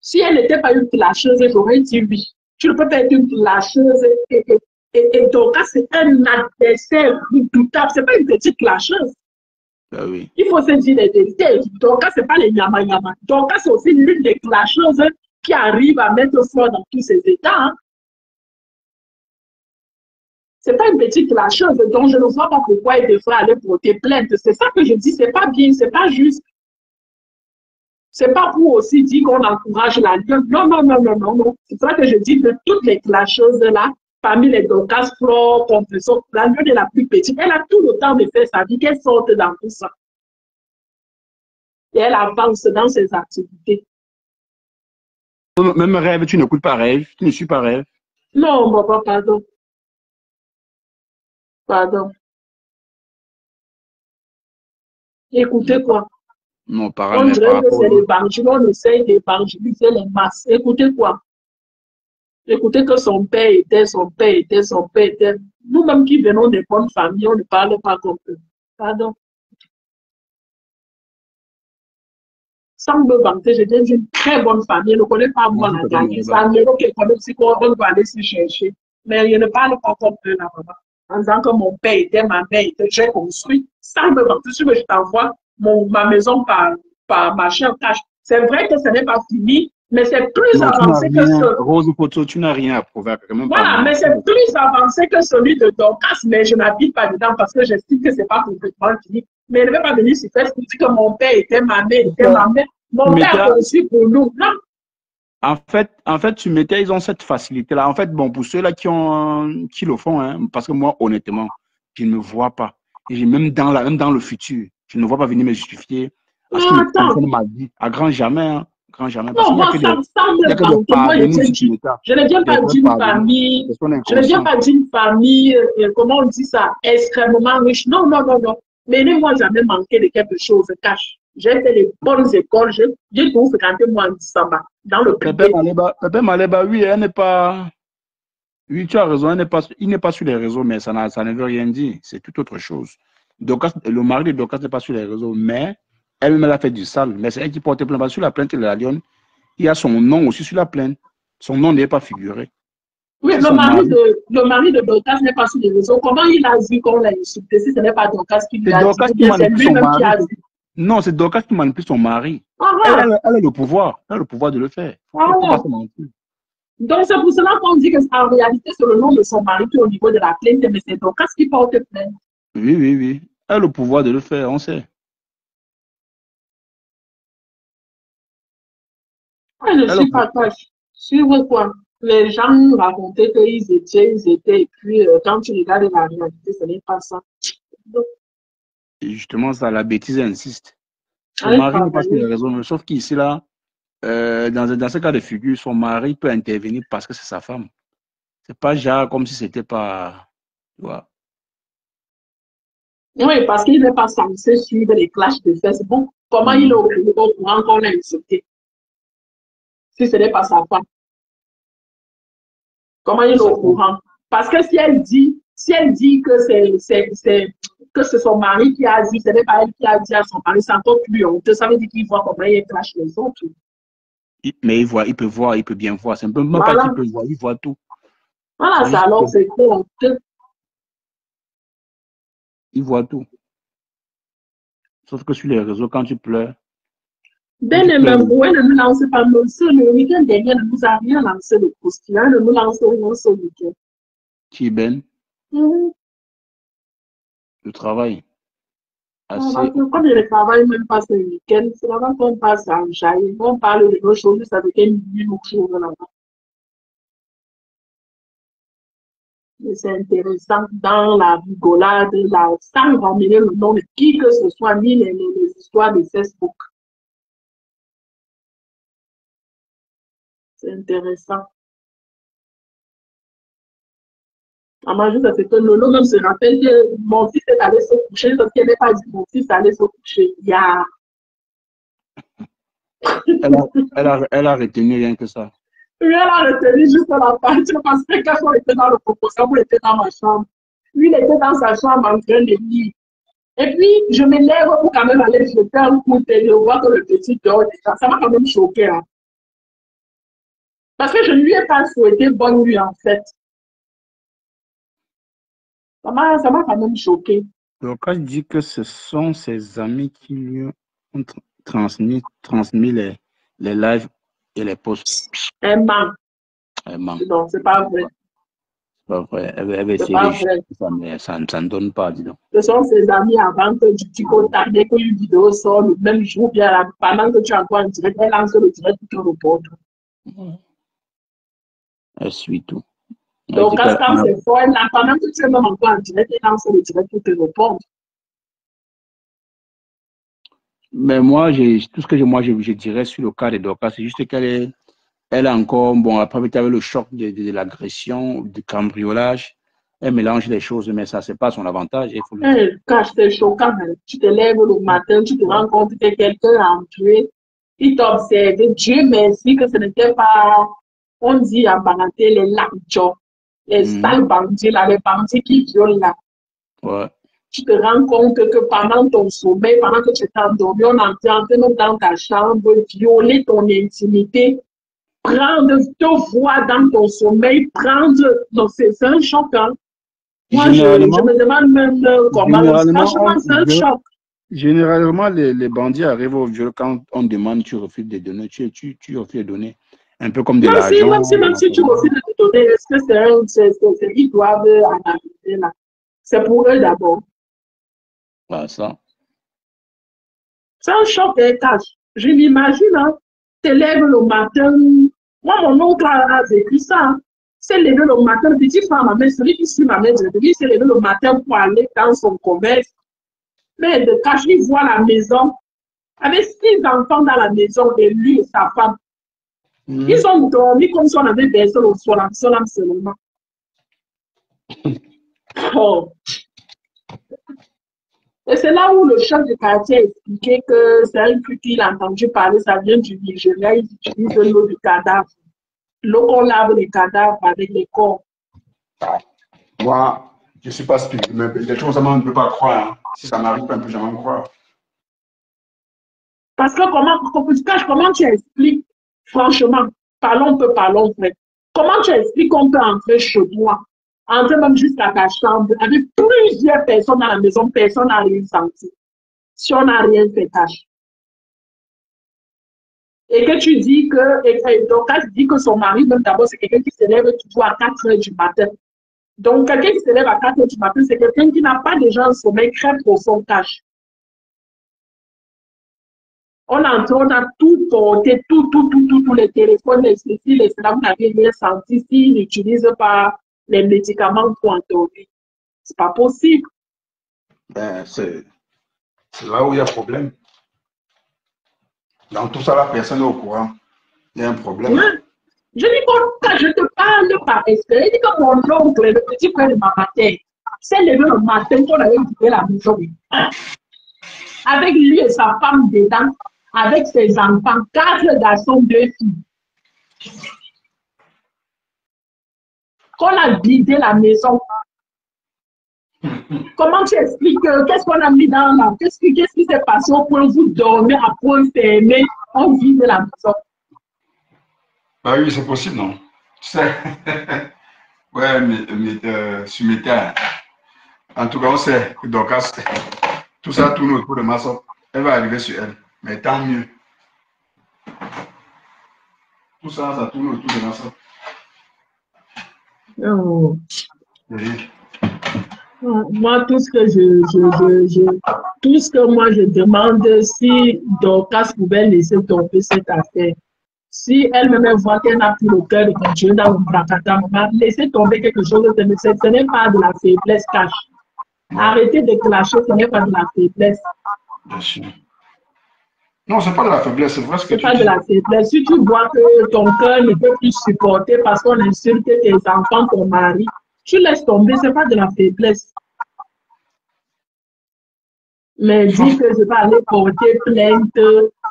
Si elle n'était pas une clasheuse, j'aurais dit oui. Tu ne peux pas être une clasheuse et Dorcas c'est un adversaire redoutable. C'est pas une petite clasheuse. Ben oui. Il faut se dire les vérités. Dorcas, ce n'est pas les yama-yama. Dorcas, c'est aussi l'une des clasheuses qui arrive à mettre fort dans tous ces états. Hein. Ce n'est pas une petite clasheuse, donc je ne vois pas pourquoi elle devrait aller porter plainte. C'est ça que je dis, ce n'est pas bien, ce n'est pas juste. Ce n'est pas pour aussi dire qu'on encourage la gueule. Non, non, non, non, non, non. C'est ça que je dis de toutes les clasheuses là. parmi les Dorcas Flore, Compression, la lune est la plus petite. Elle a tout le temps de faire sa vie, qu'elle sorte dans tout ça. Et elle avance dans ses activités. Même rêve, tu n'écoutes pas rêve, tu ne suis pas rêve. Non, papa, pardon. Pardon. Écoutez quoi? Non, par On dirait que rapport. c'est l'évangile, on essaye d'évangéliser les masses. Écoutez quoi? Écoutez que son père était, son père était, son père était. Nous-mêmes qui venons des bonnes familles, on ne parle pas comme eux. Pardon. Sans me vanter, je viens d'une très bonne famille. Je ne connais pas moi la gagne. Ça ne me connaît aussi qu'on va aller se chercher. Mais je ne parle pas comme eux là-bas. En disant que mon père était, ma mère était, j'ai construit. Sans me vanter, si je t'envoie ma maison par marché en cash. C'est vrai que ce n'est pas fini, mais c'est plus avancé que ce. Rose Poto, tu n'as rien à prouver. Voilà, mais c'est plus avancé que celui de Dorcas, mais je n'habite pas dedans parce que j'estime que ce n'est pas complètement fini. Mais elle ne veut pas venir sur Facebook dire que mon père était ma mère, était ma mère. Mon père a conçu pour nous. Non. En fait, tu mettais, ils ont cette facilité-là. En fait, bon, pour ceux-là qui le font, hein, parce que moi, honnêtement, je ne me vois pas. Et même dans le futur, je ne vois pas venir me justifier à ce qui me concerne ma vie. À grand jamais, hein. Grand jamais. Non, moi, ça me semble que moi, je ne viens pas d'une famille, je ne viens pas d'une famille, comment on dit ça, extrêmement riche. Non, non, non, non. Mais ne moi jamais manqué de quelque chose, cache. J'ai fait les bonnes écoles, j'ai tout fréquenté moi en Dissamba, dans le privé. Pépé Maleba, oui, elle n'est pas. Oui, tu as raison, il n'est pas sur les réseaux, mais ça ne veut rien dire. C'est tout autre chose. Le mari de Dorcas n'est pas sur les réseaux, mais elle-même, elle a fait du sale. Mais c'est elle qui porte plainte. Sur la plainte de la Lyon, il y a son nom aussi sur la plainte. Son nom n'est pas figuré. Oui, le mari de Dorcas n'est pas sur les réseaux. Comment il a vu qu'on l'a insulté si ce n'est pas Dorcas qui lui a dit, c'est lui-même qui a vu. Non, c'est Dorcas qui manipule son mari. Elle a le pouvoir. Elle a le pouvoir de le faire. Donc, c'est pour cela qu'on dit qu'en réalité, c'est le nom de son mari qui est au niveau de la plainte, mais c'est Dorcas qui porte plainte. Oui, oui, oui. Elle a le pouvoir de le faire, on sait. Je ne suis pas cache. Suivre quoi? Les gens nous racontaient qu'ils étaient, et puis quand tu regardes la réalité, ce n'est pas ça. Donc, et justement, ça, la bêtise insiste. Son mari n'est pas sur les réseaux, sauf qu'ici, là, dans ce cas de figure, son mari peut intervenir parce que c'est sa femme. C'est pas genre comme si c'était pas. Tu vois. Oui, parce qu'il n'est pas censé suivre les clashs de Facebook. Comment il est au courant qu'on l'a insulté? Si ce n'est pas sa femme. Comment il est au courant? Parce que si elle dit que c'est son mari qui a dit, ce n'est pas elle qui a dit à son mari, c'est encore plus honteux. Ça veut dire qu'il voit comment il clash les autres. Mais il peut voir, il peut bien voir. C'est un peu même pas qu'il peut voir, il voit tout. Voilà, ça alors c'est trop honteux. Il voit tout. Sauf que sur les réseaux, quand tu pleures. Ben et même, ouais, ne nous lancez pas le week-end dernier, ne nous a rien lancé le croustillant, ne nous lancez rien ce week-end. Qui Ben? Le travail. Comme je ne travaille même pas ce week-end, c'est là-bas qu'on passe à Jaï, on parle de nos choses avec une chose là-bas. C'est intéressant dans la rigolade, sans ramener le nom de qui que ce soit, ni les histoires de Facebook. C'est intéressant. Maman, juste c'est que Lolo même se rappelle que mon fils est allé se coucher parce qu'elle n'est pas dit mon fils allait se coucher. Yeah. Elle a retenu rien que ça. Oui, elle a retenu juste la partie parce que quand on était dans le proposant, on était dans ma chambre. Lui, il était dans sa chambre en train de lire. Et puis, je me lève pour quand même aller jeter un coup et je vois que le petit dort déjà. Ça m'a quand même choqué. Hein. Parce que je ne lui ai pas souhaité bonne nuit, en fait. Ça m'a quand même choqué. Donc, quand je dis que ce sont ses amis qui lui ont transmis les lives et les posts. Elle ment. Non, c'est pas vrai. C'est pas vrai. Elle va essayer de ça, mais ça ne donne pas, dis donc. Ce sont ses amis avant que tu contactes, dès qu'une vidéo sort, le même jour, bien pendant que tu es encore en direct, elle lance le direct pour te reporter. Elle suit tout. Elle Donc, dit quand qu'elle en a. c'est fort, elle n'a pendant que tu es même encore en direct, elle lance le direct pour te répondre. Mais moi, tout ce que je dirais sur le cas de Dorcas, c'est juste elle a encore, bon, après avec le choc de l'agression, du cambriolage, elle mélange les choses, mais ça, c'est pas son avantage, il faut le dire. Quand c'est choquant, hein, tu te lèves le matin, tu te rends compte que quelqu'un a entré, il t'observe. Dieu merci que ce n'était pas, on dit en parenté, les lacjos, les Mhm. sales bandits, là, les bandits qui violent là. Ouais. Tu te rends compte que pendant ton sommeil, pendant que tu es endormi, on est en train dans ta chambre, violer ton intimité, prendre, te voir dans ton sommeil, prendre. Donc, c'est un choc. Hein. Moi, je Généralement, me demande même comment. généralement, Franchement, c'est un choc. généralement, les bandits arrivent au viol quand on demande, tu refuses de donner, tu refuses de donner. Un peu comme de l'argent. Même si tu refuses de te donner, est-ce que ils doivent analyser là? C'est pour eux d'abord. Voilà, ça. C'est un choc et cash. Je m'imagine, hein, te lèves le matin. Moi, mon oncle a vécu ça. Hein. S'est levé le matin, le petit frère, ma mère, celui qui suit ma mère, il s'est levé le matin pour aller dans son commerce. Mais de cash, il voit la maison avec 6 enfants dans la maison et lui et sa femme. Ils ont dormi comme si on avait baissé le solam seulement. Oh. Et c'est là où le chef de quartier a expliqué que c'est un truc qu'il a entendu parler, ça vient du Nigeria, ils utilisent l'eau du cadavre. L'eau qu'on lave les cadavres avec les corps. Moi, je ne suis pas spirituel, mais les choses, on ne peut pas croire. Hein. Si ça m'arrive pas, un peu, jamais croire. Parce que comment tu expliques, franchement, parlons vrai. Comment tu expliques qu'on peut entrer chez toi, entrer même jusqu'à ta chambre, avec plusieurs personnes dans la maison, personne n'a rien senti. Si on n'a rien fait, cache. Et que tu dis que, donc quand tu dis que son mari, même d'abord, c'est quelqu'un qui se lève toujours à 4 heures du matin. Donc, quelqu'un qui se lève à 4 heures du matin, c'est quelqu'un qui n'a pas déjà un sommeil très profond, cache. On a tout porté, tous les téléphones, les ceci, les cela, vous n'avez rien senti s'ils n'utilisent pas les médicaments pour endormir. C'est pas possible. Ben, c'est là où il y a problème. Dans tout ça, la personne est au courant. Il y a un problème. Ouais. Je dis quand je te parle par expérience, je dis que mon oncle, le petit frère de ma matin, s'est levé le matin qu'on avait quitté la maison. Avec lui et sa femme dedans, avec ses enfants, 4 garçons, 2 filles. Qu'on a vidé la maison. Comment tu expliques qu'est-ce qu'on a mis dans la... Qu'est-ce qui s'est passé au point où vous dormez à point fermé, on vide la maison? Bah oui, c'est possible, non? Tu sais. Ouais, mais sur mes terres. En tout cas, on sait que Dorcas, tout ça tourne autour de Massop. Elle va arriver sur elle. Mais tant mieux. Tout ça, ça tourne autour de Massop. Oh. Oui. Moi, tout ce que moi je demande, si Dorcas pouvait laisser tomber cette affaire, si elle-même voit qu'elle n'a plus le cœur de continuer dans le bracata, laisser tomber quelque chose, ce n'est pas de la faiblesse cache. Arrêtez de clasher, ce n'est pas de la faiblesse. Bien sûr. Non, c'est pas de la faiblesse, c'est vrai ce que tu dis. C'est pas de la faiblesse. Si tu vois que ton cœur ne peut plus supporter parce qu'on insulte tes enfants, ton mari, tu laisses tomber, c'est pas de la faiblesse. Mais dis que je vais aller porter plainte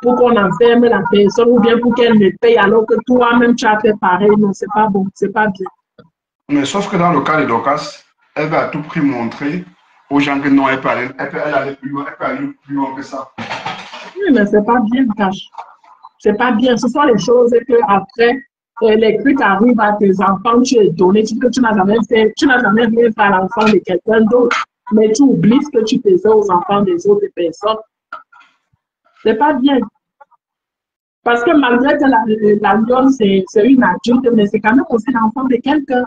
pour qu'on enferme la personne ou bien pour qu'elle me paye alors que toi-même tu as fait pareil. Non, c'est pas bon, c'est pas bien. Mais sauf que dans le cas de Dorcas, elle va à tout prix montrer aux gens que non, elle peut aller plus loin, elle peut aller plus loin que ça. Oui, mais c'est pas bien, cache. C'est pas bien. Ce sont les choses que après les trucs arrivent à tes enfants, tu es donné, que tu n'as jamais fait, tu n'as jamais rien fait à l'enfant de quelqu'un d'autre, mais tu oublies ce que tu faisais aux enfants des autres personnes. C'est pas bien. Parce que malgré que la lionne, c'est une adulte, mais c'est quand même aussi l'enfant de quelqu'un.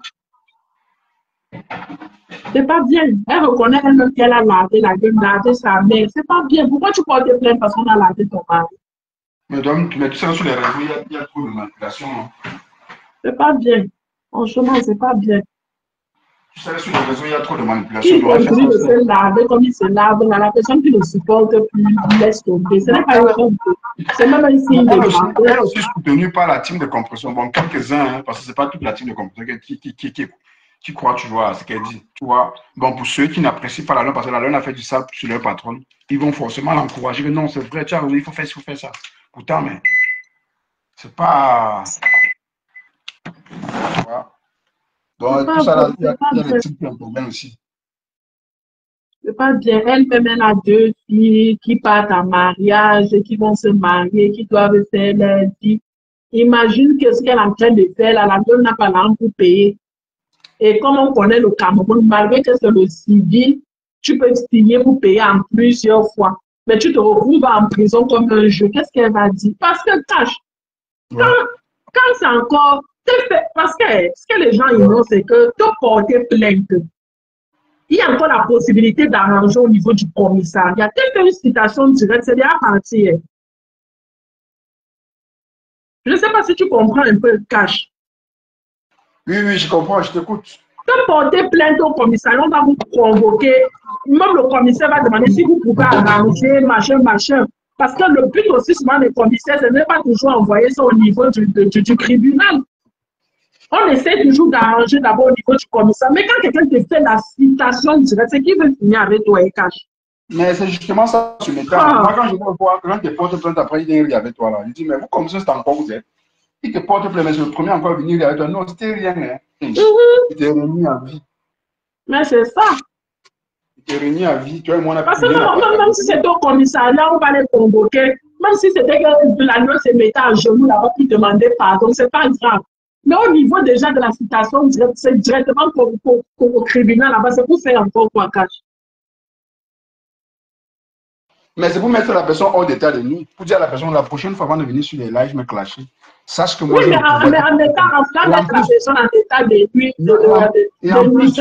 C'est pas bien. Elle reconnaît elle-même qu'elle a lavé la gueule, lavé sa mère. C'est pas bien. Pourquoi tu portes plainte parce qu'on a lavé ton mari? Mais tu sais, sur les réseaux, il y a trop de manipulation. Hein. C'est pas bien. Franchement, c'est pas bien. Tu sais, sur les réseaux, il y a trop de manipulation. Il continue de se laver comme il se lave. La personne qui ne supporte plus, il laisse tomber. Ce n'est pas une honte. C'est même un signe de grandeur. Elle est aussi soutenue par la team de compression. Bon, quelques-uns, hein, parce que ce n'est pas toute la team de compression qui croit, tu vois, à ce qu'elle dit. Tu vois. Bon, pour ceux qui n'apprécient pas la lune, parce que la lune a fait du sable sur leur patron, ils vont forcément l'encourager. Non, c'est vrai, tu as raison, il faut faire ça. Pourtant, mais c'est pas. Tu vois. Donc, tout ça, là, il y a des types qui ont problème aussi. C'est pas bien. Elle-même, elle a 2 filles qui partent en mariage, qui vont se marier, qui doivent faire leur vie. Imagine ce qu'elle est en train de faire. La dame n'a pas l'argent pour payer. Et comme on connaît le Cameroun, malgré que c'est le civil, tu peux signer pour payer en plusieurs fois. Mais tu te retrouves en prison comme un jeu. Qu'est-ce qu'elle va dire? Parce que cache. Quand c'est encore. Parce que ce que les gens ignorent, c'est que te porter plainte, il y a encore la possibilité d'arranger au niveau du commissariat. Telle que une citation directe, c'est déjà parti. Je ne sais pas si tu comprends un peu le cash. Oui, je comprends, je t'écoute. Te porter plainte au commissariat, on va vous convoquer. Même le commissaire va demander si vous pouvez arranger, machin. Parce que le but aussi, souvent, des commissaires, ce n'est pas toujours envoyer ça au niveau du tribunal. On essaie toujours d'arranger d'abord au niveau du commissaire. Mais quand quelqu'un te fait la citation directe, c'est qu'il veut finir avec toi et cash. Mais c'est justement ça sur mes temps. Moi, quand je vois quand tu portes plainte après, il vient avec toi là. Il dit, mais vous, comme ça, c'est encore vous êtes. Il te porte plainte, mais c'est le premier encore à venir avec toi. Non, c'était rien. Hein. Il t'est remis à vie. Mais c'est ça. Il t'est remis à vie. Tu vois, moi, on a parce que même si c'était au commissariat, on va les convoquer. Même si c'était que la noce se mettait à genoux là-bas pour demander pardon, c'est pas grave. Mais au niveau déjà de la citation, c'est directement au tribunal là-bas, c'est pour faire encore quoi, cash. Mais c'est pour mettre la personne hors d'état de nuit. Pour dire à la personne, la prochaine fois avant de venir sur les lives, me clasher. Sache que moi, oui, mais en mettre la personne en état de nuit. Et en plus,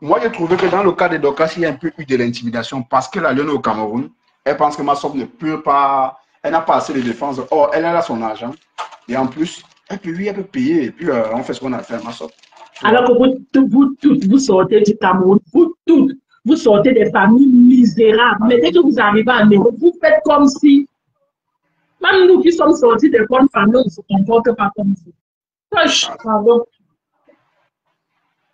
moi, j'ai trouvé que dans le cas de Dorcas, il y a un peu eu de l'intimidation parce que la lionne au Cameroun, elle pense que ma soeur ne peut pas, elle n'a pas assez de défense. Or, elle a son argent. Et en plus, elle peut payer. Et puis, on fait ce qu'on a fait, ma soeur. Alors que vous toutes, vous sortez du Cameroun, vous toutes, vous sortez des familles misérables. Mais dès que vous arrivez en Europe, vous faites comme si, même nous qui sommes sortis des bonnes familles, on ne se comporte pas comme vous. Pardon.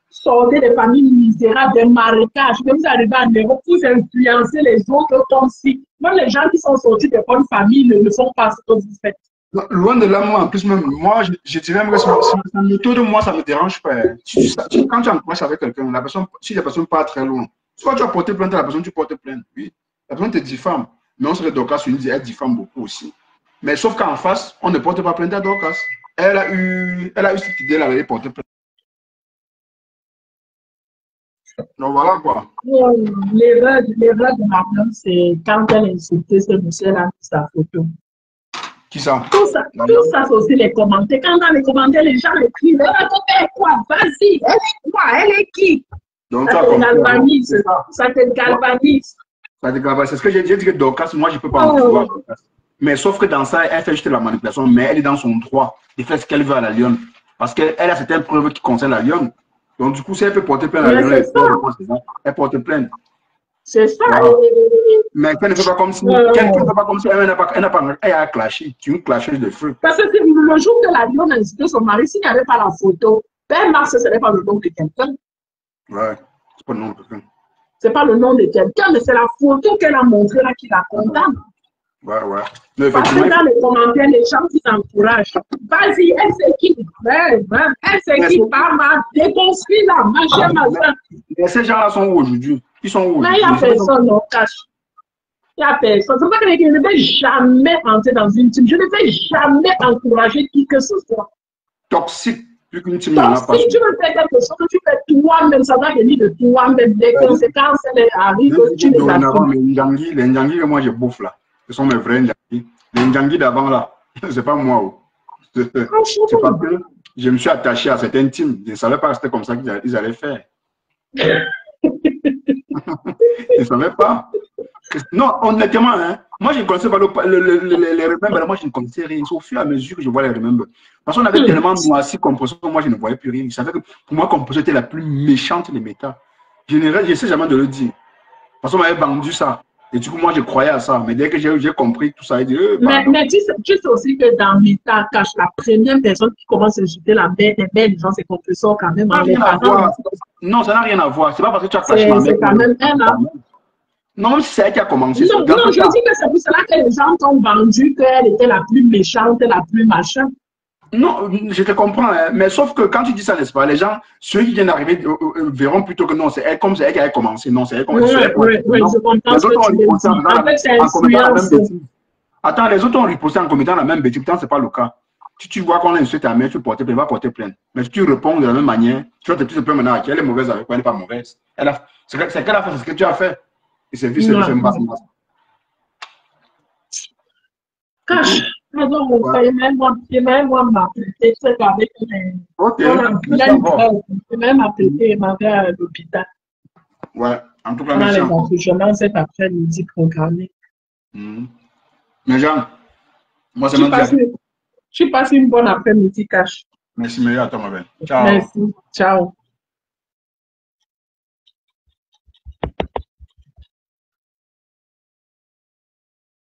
Sortez des familles misérables, des marécages. Quand vous arrivez en Europe, vous influencez les autres comme si, même les gens qui sont sortis des bonnes familles ne font pas ce que vous faites. Loin de là, moi, en plus, même, moi, je dirais même que autour de moi, ça ne me dérange pas. Quand tu es en classe avec quelqu'un, la personne, si la personne part très loin, soit tu as porté plainte à la personne, tu portes plainte. Oui, la personne te diffame. Mais on serait Dorcas, elle diffame beaucoup aussi. Mais sauf qu'en face, on ne porte pas plainte à Dorcas. Elle a eu cette idée-là d'aller porter plainte. Donc voilà quoi. L'erreur de ma femme, c'est quand elle insultait ce monsieur-là sur sa photo. Qui ça? Tout ça, c'est aussi les commentaires. Quand dans les commentaires, les gens écrivent, elle est quoi? Vas-y, elle est quoi? Elle est qui? Donc, ça te galvanise. Ça te galvanise. Ça te galvanise. C'est ce que j'ai dit que Dorcas, moi, je ne peux pas me voir. Mais sauf que dans ça, elle fait juste la manipulation, mais elle est dans son droit de faire ce qu'elle veut à la lionne. Parce qu'elle a certaines preuves qui concernent la lionne. Donc, du coup, si elle peut porter plainte à la lionne, elle porte plainte. C'est ça. Mais qu'elle ne fait pas comme si, elle a clashé. Tu me clashes de feu. Parce que le jour que la lionne a incité son mari, s'il n'y avait pas la photo, Père Mars, ce n'est pas le nom de quelqu'un. Ouais, c'est pas le nom de quelqu'un. C'est pas le nom de quelqu'un, mais c'est la photo qu'elle a montrée là qui la condamne. Ouais. Parce que dans les commentaires, les gens qui s'encouragent. Vas-y, elle sait qui. Elle sait qui m'a déconstruit là, machin. Mais ces gens-là sont où aujourd'hui? Ils sont où? Mais il n'y a personne au cash. Il n'y a personne. C'est pas que je ne vais jamais entrer dans une team. Je ne vais jamais encourager qui que ce soit. Toxique. Plus qu'une team. Toxique, tu veux faire quelque chose que tu fais toi-même, ça va venir de toi-même. Des conséquences, elles arrivent, tu les assumes. Les Ndjangi que moi je bouffe là, ce sont mes vrais Ndjangi. Les Ndjangi d'avant là, c'est pas moi. C'est parce que je me suis attaché à certaines teams. Je ne savais pas que c'était comme ça qu'ils allaient faire. Je ne savais pas. Non, honnêtement, hein, moi je ne connaissais pas les remembers, moi je ne connaissais rien. C'est au fur et à mesure que je vois les remembers. Parce qu'on avait tellement noirci Composer, moi je ne voyais plus rien. Je savais que pour moi, Composer était la plus méchante des méta. Je ne sais jamais de le dire. Parce qu'on m'avait vendu ça. Et du coup, moi je croyais à ça. Mais dès que j'ai compris tout ça, j'ai dit, mais tu sais aussi que dans Méta, Cash, la première personne qui commence à insulter la mère des gens, c'est Composer quand même. Ça n'a rien à voir. Non, ça n'a rien à voir. C'est pas parce que tu as caché ma mère. C'est quand même elle, hein. Non, c'est elle qui a commencé. Non, non, je dis que c'est pour cela que les gens t'ont vendu qu'elle était la plus méchante, la plus machin. Non, je te comprends, hein, mais sauf que quand tu dis ça, n'est-ce pas, les gens, ceux qui viennent d'arriver verront plutôt que non, c'est elle, comme c'est elle qui a commencé. Non, c'est elle qui a commencé. Oui, je comprends les ce autres que tu veux dire. En fait, c'est influence. Attends, les autres ont riposté en commettant la même bêtise, pourtant, ce n'est pas le cas. Si tu vois qu'on a insulté ta mère, tu portes plainte, va porter plainte. Mais si tu réponds de la même manière, tu vas te dire maintenant, elle est mauvaise avec moi, elle n'est pas mauvaise. C'est qu'elle a fait, c'est ce que tu as fait. Et c'est vu, c'est Cache. Non, même moi m'apprêter, c'est avec ok, même apprêter, m'avait à l'hôpital. Ouais, en tout cas, on a merci. Les accouchements cet après-midi programmés. Mais Jean, moi, c'est tu passes une bonne après-midi, Cache. Merci, meilleur à toi, ma belle. Ciao. Merci, ciao.